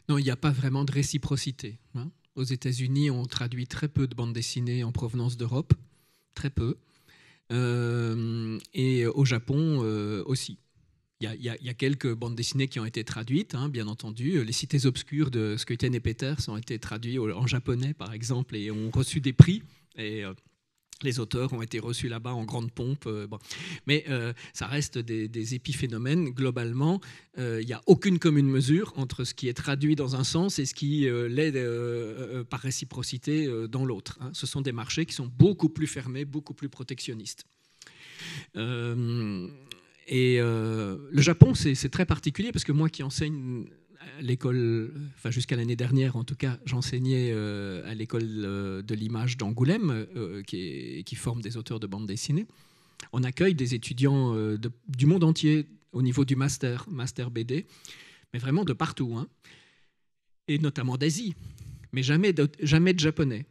Non, il n'y a pas vraiment de réciprocité. Hein. Aux États-Unis, on traduit très peu de bandes dessinées en provenance d'Europe, très peu. Et au Japon aussi. Il y a quelques bandes dessinées qui ont été traduites, hein, bien entendu. Les Cités obscures de Schouten et Peters ont été traduits en japonais, par exemple, et ont reçu des prix. Et les auteurs ont été reçus là-bas en grande pompe. Bon. Mais ça reste des épiphénomènes. Globalement, il n'y a aucune commune mesure entre ce qui est traduit dans un sens et ce qui l'est par réciprocité dans l'autre. Hein. Ce sont des marchés qui sont beaucoup plus fermés, beaucoup plus protectionnistes. Et le Japon, c'est très particulier parce que moi qui enseigne à l'école, enfin jusqu'à l'année dernière en tout cas, j'enseignais à l'école de l'image d'Angoulême qui forme des auteurs de bande dessinée. On accueille des étudiants du monde entier au niveau du master BD, mais vraiment de partout, hein, et notamment d'Asie, mais jamais de japonais.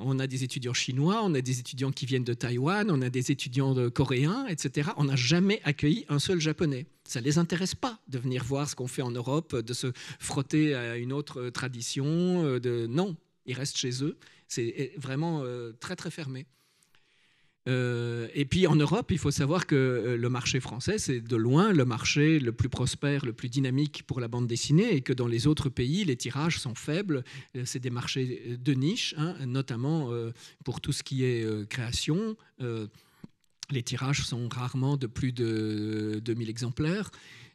On a des étudiants chinois, on a des étudiants qui viennent de Taïwan, on a des étudiants coréens, etc. On n'a jamais accueilli un seul japonais. Ça ne les intéresse pas de venir voir ce qu'on fait en Europe, de se frotter à une autre tradition. Non, ils restent chez eux. C'est vraiment très, très fermé. Et puis en Europe, il faut savoir que le marché français, c'est de loin le marché le plus prospère, le plus dynamique pour la bande dessinée, et que dans les autres pays, les tirages sont faibles. C'est des marchés de niche, hein, notamment pour tout ce qui est création. Les tirages sont rarement de plus de 2000 exemplaires.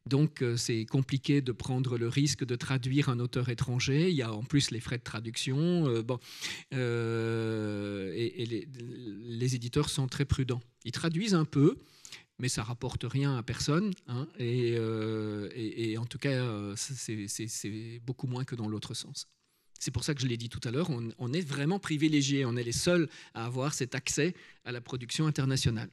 Donc, c'est compliqué de prendre le risque de traduire un auteur étranger. Il y a en plus les frais de traduction. Et les éditeurs sont très prudents. Ils traduisent un peu, mais ça ne rapporte rien à personne. Hein, et en tout cas, c'est beaucoup moins que dans l'autre sens. C'est pour ça que je l'ai dit tout à l'heure, on est vraiment privilégiés. On est les seuls à avoir cet accès à la production internationale.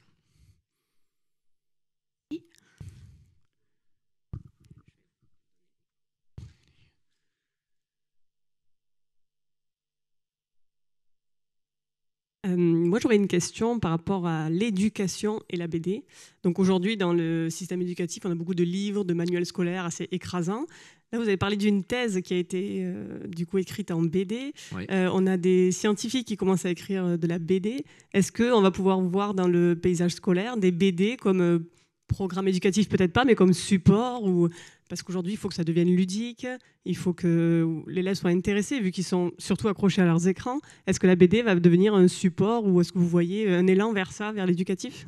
Moi, j'aurais une question par rapport à l'éducation et la BD. Donc aujourd'hui, dans le système éducatif, on a beaucoup de livres, de manuels scolaires assez écrasants. Là, vous avez parlé d'une thèse qui a été du coup écrite en BD. Oui. On a des scientifiques qui commencent à écrire de la BD. Est-ce qu'on va pouvoir voir dans le paysage scolaire des BD comme programme éducatif, peut-être pas, mais comme support ou... Parce qu'aujourd'hui, il faut que ça devienne ludique, il faut que l'élève soit intéressé, vu qu'ils sont surtout accrochés à leurs écrans. Est-ce que la BD va devenir un support ou est-ce que vous voyez un élan vers ça, vers l'éducatif ?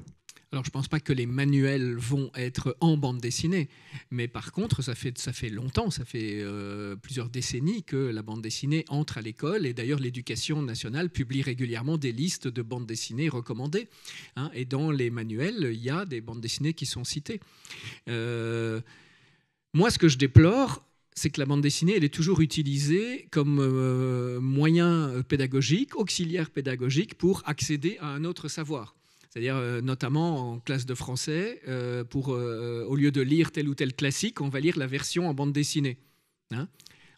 Alors, je ne pense pas que les manuels vont être en bande dessinée, mais par contre, ça fait longtemps, ça fait plusieurs décennies que la bande dessinée entre à l'école, et d'ailleurs l'Éducation nationale publie régulièrement des listes de bandes dessinées recommandées, hein, et dans les manuels, il y a des bandes dessinées qui sont citées. Moi, ce que je déplore, c'est que la bande dessinée, elle est toujours utilisée comme moyen pédagogique, auxiliaire pédagogique, pour accéder à un autre savoir. C'est-à-dire notamment en classe de français, au lieu de lire tel ou tel classique, on va lire la version en bande dessinée. Hein,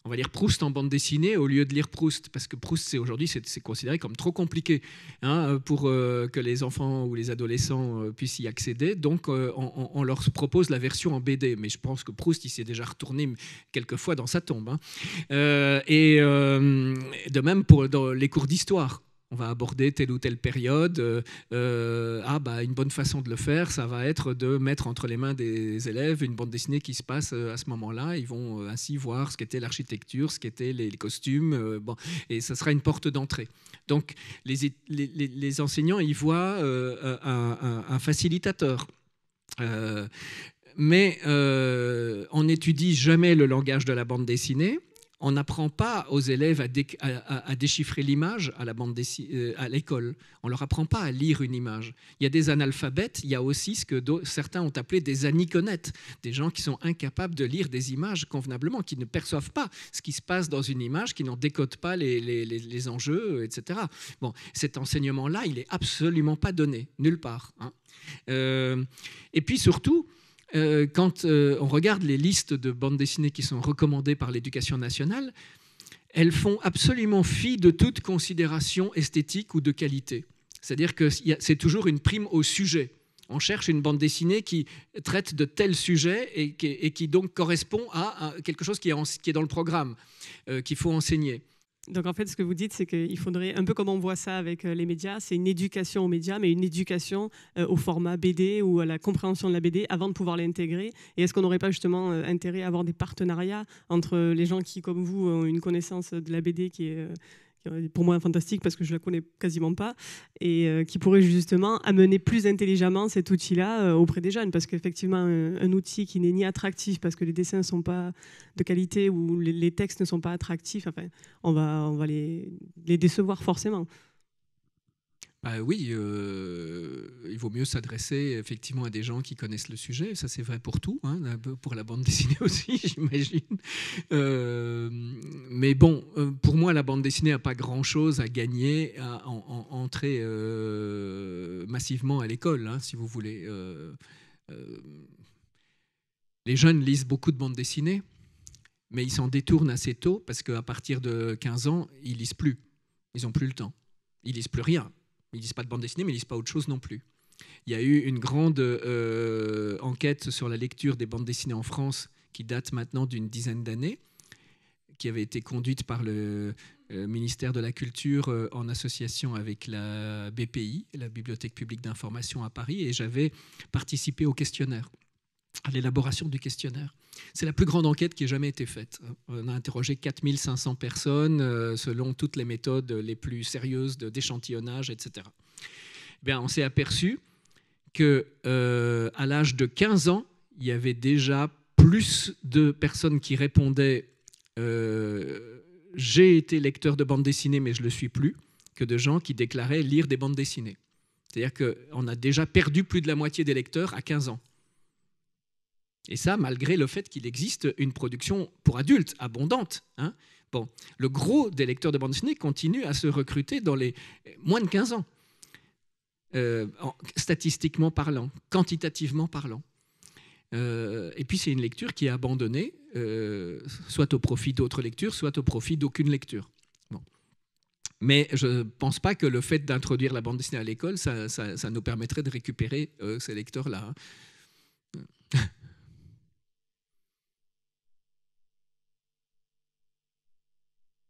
on va lire Proust en bande dessinée au lieu de lire Proust, parce que Proust, aujourd'hui, c'est considéré comme trop compliqué, hein, pour que les enfants ou les adolescents puissent y accéder. Donc, on leur propose la version en BD. Mais je pense que Proust, il s'est déjà retourné quelques fois dans sa tombe. Hein. De même dans les cours d'histoire. On va aborder telle ou telle période. Une bonne façon de le faire, ça va être de mettre entre les mains des élèves une bande dessinée qui se passe à ce moment-là. Ils vont ainsi voir ce qu'était l'architecture, ce qu'étaient les costumes, et ça sera une porte d'entrée. Donc, les enseignants y voient un facilitateur. Mais on n'étudie jamais le langage de la bande dessinée. On n'apprend pas aux élèves à déchiffrer l'image à l'école. On ne leur apprend pas à lire une image. Il y a des analphabètes, il y a aussi ce que certains ont appelé des aniconettes, des gens qui sont incapables de lire des images convenablement, qui ne perçoivent pas ce qui se passe dans une image, qui n'en décodent pas les enjeux, etc. Bon, cet enseignement-là, il n'est absolument pas donné, nulle part. Hein. Et puis surtout, quand on regarde les listes de bandes dessinées qui sont recommandées par l'Éducation nationale, elles font absolument fi de toute considération esthétique ou de qualité. C'est-à-dire que c'est toujours une prime au sujet. On cherche une bande dessinée qui traite de tel sujet et qui donc correspond à quelque chose qui est dans le programme, qu'il faut enseigner. Donc en fait, ce que vous dites, c'est qu'il faudrait, un peu comme on voit ça avec les médias, c'est une éducation aux médias, mais une éducation au format BD ou à la compréhension de la BD avant de pouvoir l'intégrer. Et est-ce qu'on n'aurait pas justement intérêt à avoir des partenariats entre les gens qui, comme vous, ont une connaissance de la BD qui est pour moi fantastique parce que je la connais quasiment pas, et qui pourrait justement amener plus intelligemment cet outil-là auprès des jeunes, parce qu'effectivement un outil qui n'est ni attractif parce que les dessins ne sont pas de qualité ou les textes ne sont pas attractifs, enfin, on va les décevoir forcément. Oui, il vaut mieux s'adresser effectivement à des gens qui connaissent le sujet. Ça, c'est vrai pour tout, hein, pour la bande dessinée aussi, j'imagine. Mais bon, pour moi, la bande dessinée n'a pas grand-chose à gagner à entrer massivement à l'école, hein, si vous voulez. Les jeunes lisent beaucoup de bandes dessinées, mais ils s'en détournent assez tôt parce qu'à partir de 15 ans, ils lisent plus. Ils n'ont plus le temps. Ils lisent plus rien. Ils ne lisent pas de bande dessinée, mais ils ne lisent pas autre chose non plus. Il y a eu une grande enquête sur la lecture des bandes dessinées en France qui date maintenant d'une dizaine d'années, qui avait été conduite par le ministère de la Culture en association avec la BPI, la Bibliothèque publique d'information à Paris, et j'avais participé au questionnaire, à l'élaboration du questionnaire. C'est la plus grande enquête qui ait jamais été faite. On a interrogé 4500 personnes selon toutes les méthodes les plus sérieuses d'échantillonnage, etc. Bien, on s'est aperçu qu'à l'âge de 15 ans, il y avait déjà plus de personnes qui répondaient « j'ai été lecteur de bande dessinée, mais je ne le suis plus », que de gens qui déclaraient lire des bandes dessinées. C'est-à-dire qu'on a déjà perdu plus de la moitié des lecteurs à 15 ans. Et ça, malgré le fait qu'il existe une production pour adultes abondante. Hein. Bon, le gros des lecteurs de bande dessinée continue à se recruter dans les moins de 15 ans, statistiquement parlant, quantitativement parlant. Et puis c'est une lecture qui est abandonnée, soit au profit d'autres lectures, soit au profit d'aucune lecture. Bon. Mais je ne pense pas que le fait d'introduire la bande dessinée à l'école, ça nous permettrait de récupérer ces lecteurs-là. Hein.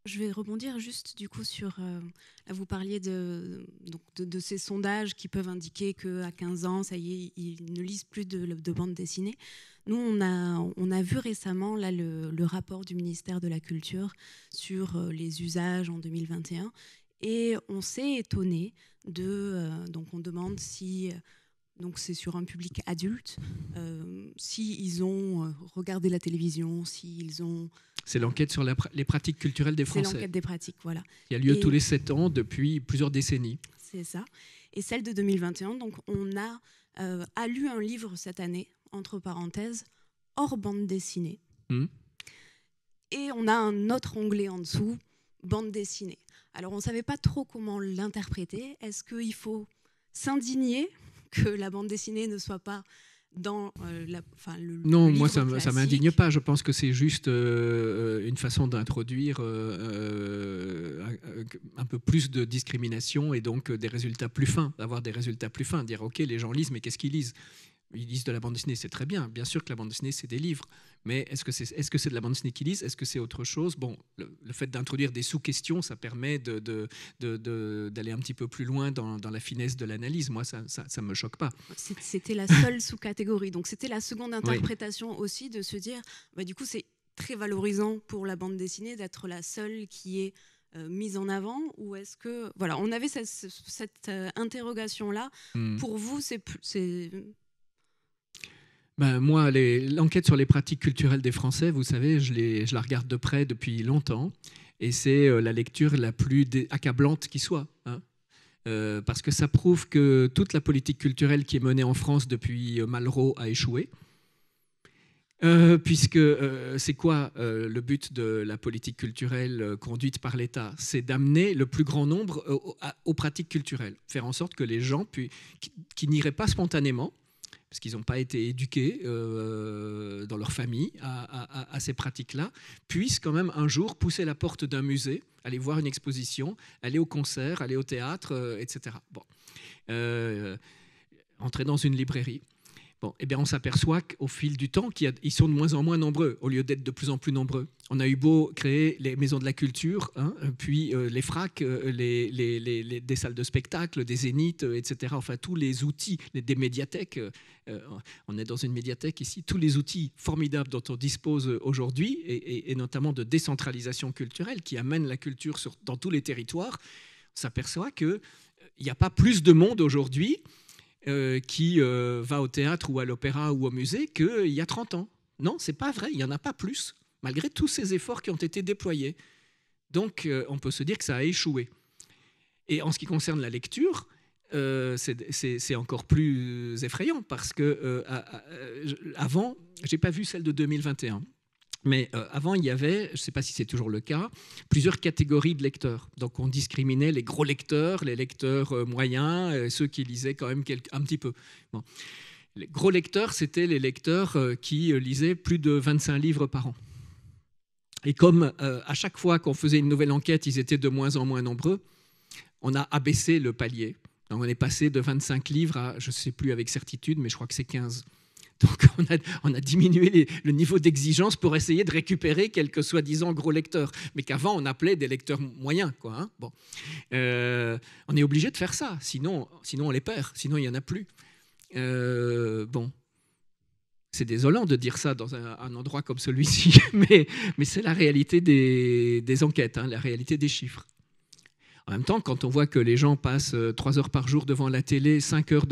Je vais rebondir juste du coup sur... là, vous parliez de ces sondages qui peuvent indiquer qu'à 15 ans, ça y est, ils ne lisent plus de bande dessinée. Nous, on a vu récemment là, le rapport du ministère de la Culture sur les usages en 2021. Et on s'est étonné donc on demande si donc c'est sur un public adulte. S'ils ont regardé la télévision, s'ils ont... C'est l'enquête sur les pratiques culturelles des Français. C'est l'enquête des pratiques, voilà. Qui a lieu tous les 7 ans depuis plusieurs décennies. C'est ça. Et celle de 2021, donc on a lu un livre cette année, entre parenthèses, hors bande dessinée. Et on a un autre onglet en dessous, bande dessinée. Alors on ne savait pas trop comment l'interpréter. Est-ce qu'il faut s'indigner que la bande dessinée ne soit pas dans le non, livre moi ça classique. m'indigne pas. Je pense que c'est juste une façon d'introduire un peu plus de discrimination et donc des résultats plus fins, d'avoir des résultats plus fins, dire ok, les gens lisent, mais qu'est-ce qu'ils lisent? Ils lisent de la bande dessinée, c'est très bien. Bien sûr que la bande dessinée, c'est des livres. Mais est-ce que c'est de la bande dessinée qu'ils lisent? Est-ce que c'est autre chose? Bon, le fait d'introduire des sous-questions, ça permet d'aller un petit peu plus loin dans la finesse de l'analyse. Moi, ça ne me choque pas. C'était la seule sous-catégorie. Donc, c'était la seconde interprétation aussi de se dire, du coup, c'est très valorisant pour la bande dessinée d'être la seule qui est mise en avant, ou est-ce que... Voilà, on avait cette interrogation-là. Pour vous, c'est... Moi, l'enquête sur les pratiques culturelles des Français, vous savez, je la regarde de près depuis longtemps, et c'est la lecture la plus accablante qui soit. Parce que ça prouve que toute la politique culturelle qui est menée en France depuis Malraux a échoué. Puisque c'est quoi le but de la politique culturelle conduite par l'État? C'est d'amener le plus grand nombre aux pratiques culturelles, faire en sorte que les gens qui n'iraient pas spontanément, parce qu'ils n'ont pas été éduqués dans leur famille à ces pratiques-là, puissent quand même un jour pousser la porte d'un musée, aller voir une exposition, aller au concert, aller au théâtre, etc. Bon. Entrer dans une librairie. Bon, eh bien, on s'aperçoit qu'au fil du temps, ils sont de moins en moins nombreux, au lieu d'être de plus en plus nombreux. On a eu beau créer les maisons de la culture, puis les FRAC, des salles de spectacle, des zéniths, etc. Enfin, tous les outils, des médiathèques. On est dans une médiathèque ici. Tous les outils formidables dont on dispose aujourd'hui, et notamment de décentralisation culturelle, qui amènent la culture dans tous les territoires, on s'aperçoit qu'il n'y a pas plus de monde aujourd'hui qui va au théâtre ou à l'opéra ou au musée qu'il y a 30 ans. Non, c'est pas vrai, il n'y en a pas plus, malgré tous ces efforts qui ont été déployés. Donc, on peut se dire que ça a échoué. Et en ce qui concerne la lecture, c'est encore plus effrayant, parce que avant, je n'ai pas vu celle de 2021, mais avant, il y avait, je ne sais pas si c'est toujours le cas, plusieurs catégories de lecteurs. Donc on discriminait les gros lecteurs, les lecteurs moyens, ceux qui lisaient quand même un petit peu. Bon. Les gros lecteurs, c'était les lecteurs qui lisaient plus de 25 livres par an. Et comme à chaque fois qu'on faisait une nouvelle enquête, ils étaient de moins en moins nombreux, on a abaissé le palier. Donc on est passé de 25 livres à, je ne sais plus avec certitude, mais je crois que c'est 15. Donc on a diminué le niveau d'exigence pour essayer de récupérer quelques soi-disant gros lecteurs, mais qu'avant on appelait des lecteurs moyens, quoi, hein. Bon. On est obligé de faire ça, sinon on les perd, sinon il n'y en a plus. Bon. C'est désolant de dire ça dans un endroit comme celui-ci, mais c'est la réalité des enquêtes, hein, la réalité des chiffres. En même temps, quand on voit que les gens passent 3 heures par jour devant la télé, 5 heures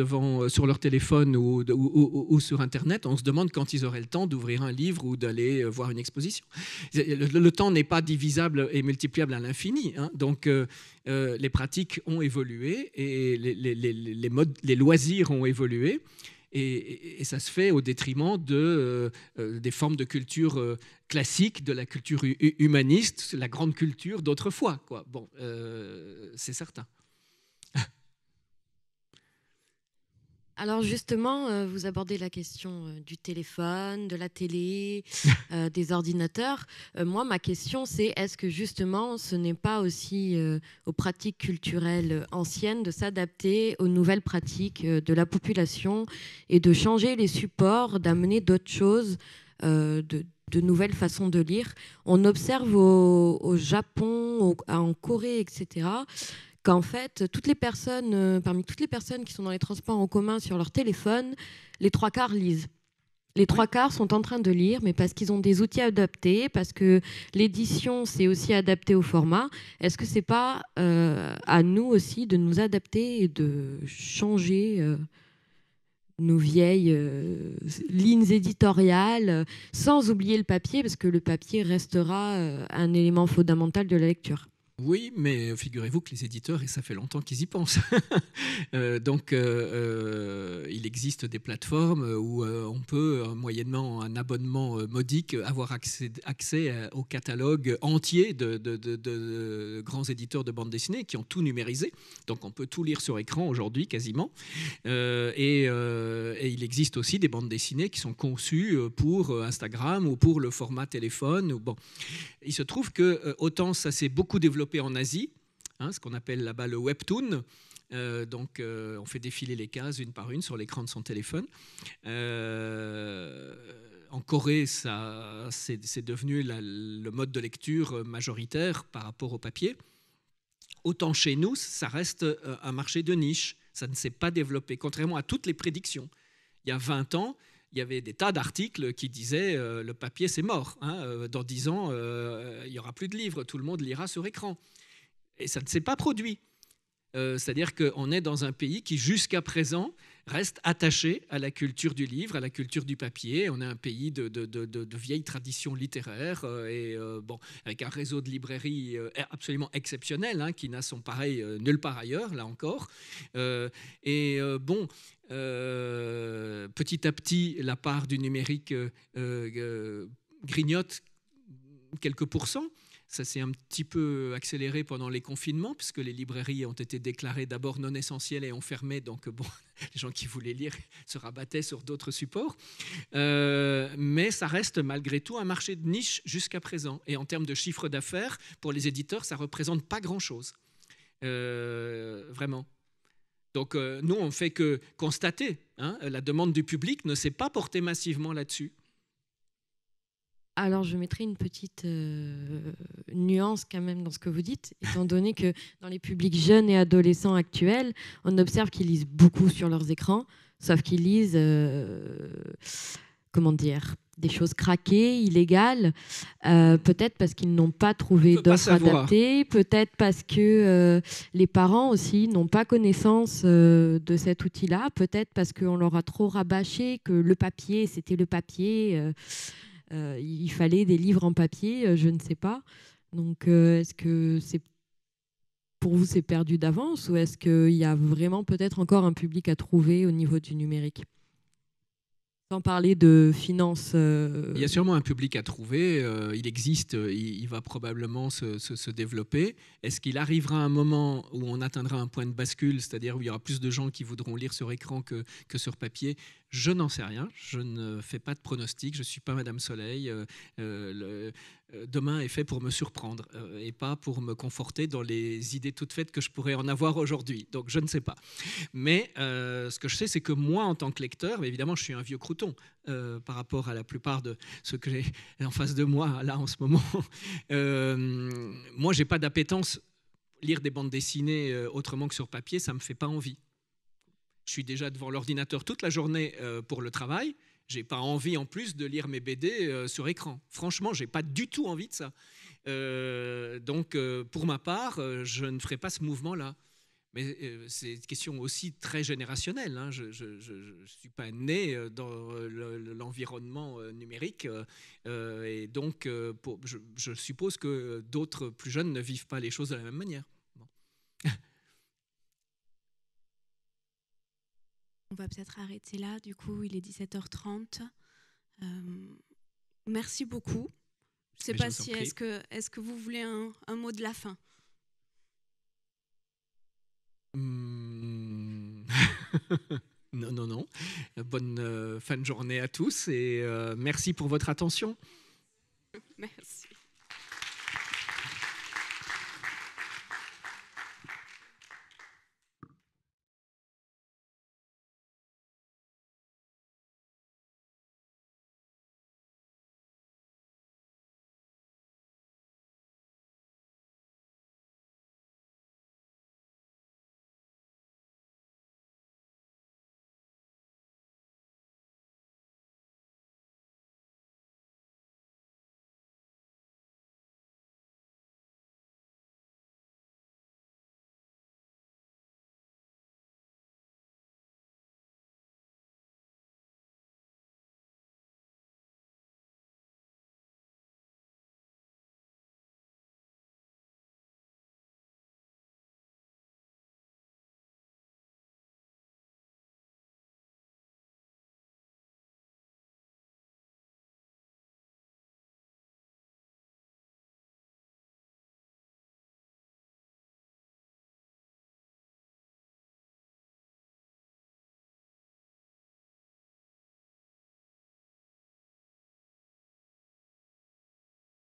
sur leur téléphone ou sur Internet, on se demande quand ils auraient le temps d'ouvrir un livre ou d'aller voir une exposition. Le temps n'est pas divisable et multipliable à l'infini, hein. Donc les pratiques ont évolué et les loisirs ont évolué. Et ça se fait au détriment des formes de culture classique, de la culture humaniste, la grande culture d'autrefois, quoi. Bon, c'est certain. Alors justement, vous abordez la question du téléphone, de la télé, des ordinateurs. Moi, ma question, c'est est-ce que justement, ce n'est pas aussi aux pratiques culturelles anciennes de s'adapter aux nouvelles pratiques de la population et de changer les supports, d'amener d'autres choses, de nouvelles façons de lire. On observe au Japon, en Corée, etc., qu'en fait, parmi toutes les personnes qui sont dans les transports en commun sur leur téléphone, les 3/4 lisent. Les 3/4 sont en train de lire, mais parce qu'ils ont des outils adaptés, parce que l'édition, c'est aussi adapté au format. Est-ce que c'est pas à nous aussi de nous adapter et de changer nos vieilles lignes éditoriales, sans oublier le papier, parce que le papier restera un élément fondamental de la lecture. Oui, mais figurez-vous que les éditeurs, et ça fait longtemps qu'ils y pensent. Donc, il existe des plateformes où on peut, moyennant un abonnement modique, avoir accès au catalogue entier de grands éditeurs de bande dessinée qui ont tout numérisé. Donc, on peut tout lire sur écran aujourd'hui, quasiment. Et il existe aussi des bandes dessinées qui sont conçues pour Instagram ou pour le format téléphone. Bon. Il se trouve que autant ça s'est beaucoup développé en Asie, ce qu'on appelle là-bas le webtoon. Donc, on fait défiler les cases une par une sur l'écran de son téléphone. En Corée, c'est devenu le mode de lecture majoritaire par rapport au papier. Autant chez nous, ça reste un marché de niche. Ça ne s'est pas développé, contrairement à toutes les prédictions. Il y a 20 ans, il y avait des tas d'articles qui disaient le papier c'est mort. Dans 10 ans, il n'y aura plus de livres, tout le monde lira sur écran. Et ça ne s'est pas produit. C'est-à-dire qu'on est dans un pays qui, jusqu'à présent, reste attaché à la culture du livre, à la culture du papier. On est un pays de vieilles traditions littéraires avec un réseau de librairies absolument exceptionnel, qui n'a son pareil nulle part ailleurs, là encore. Petit à petit, la part du numérique grignote quelques pourcents. Ça s'est un petit peu accéléré pendant les confinements, puisque les librairies ont été déclarées d'abord non essentielles et ont fermé. Donc, les gens qui voulaient lire se rabattaient sur d'autres supports. Mais ça reste malgré tout un marché de niche jusqu'à présent. Et en termes de chiffre d'affaires, pour les éditeurs, ça ne représente pas grand-chose. Vraiment. Donc, nous, on ne fait que constater. La demande du public ne s'est pas portée massivement là-dessus. Alors, je mettrai une petite nuance quand même dans ce que vous dites, étant donné que dans les publics jeunes et adolescents actuels, on observe qu'ils lisent beaucoup sur leurs écrans, sauf qu'ils lisent, des choses craquées, illégales, peut-être parce qu'ils n'ont pas trouvé d'offres adaptées, peut-être parce que les parents aussi n'ont pas connaissance de cet outil-là, peut-être parce qu'on leur a trop rabâché que le papier, c'était le papier... il fallait des livres en papier, je ne sais pas. Donc, est-ce que pour vous, c'est perdu d'avance ou est-ce qu'il y a vraiment peut-être encore un public à trouver au niveau du numérique ? Sans parler de finances. Il y a sûrement un public à trouver. Il existe, il va probablement se développer. Est-ce qu'il arrivera un moment où on atteindra un point de bascule, c'est-à-dire où il y aura plus de gens qui voudront lire sur écran que sur papier ? Je n'en sais rien. Je ne fais pas de pronostic. Je ne suis pas Madame Soleil. Demain est fait pour me surprendre et pas pour me conforter dans les idées toutes faites que je pourrais en avoir aujourd'hui. Donc, je ne sais pas. Mais ce que je sais, c'est que moi, en tant que lecteur, évidemment, je suis un vieux crouton par rapport à la plupart de ceux que j'ai en face de moi, là, en ce moment. Moi, je n'ai pas d'appétence. Lire des bandes dessinées autrement que sur papier, ça ne me fait pas envie. Je suis déjà devant l'ordinateur toute la journée pour le travail. Je n'ai pas envie en plus de lire mes BD sur écran. Franchement, je n'ai pas du tout envie de ça. Donc, pour ma part, je ne ferai pas ce mouvement-là. Mais c'est une question aussi très générationnelle. Je ne suis pas né dans l'environnement numérique. Et donc, je suppose que d'autres plus jeunes ne vivent pas les choses de la même manière. Bon. On va peut-être arrêter là, du coup, il est 17h30. Merci beaucoup. Je ne sais pas si, est-ce que vous voulez un mot de la fin ? Non. Bonne fin de journée à tous et merci pour votre attention. Merci.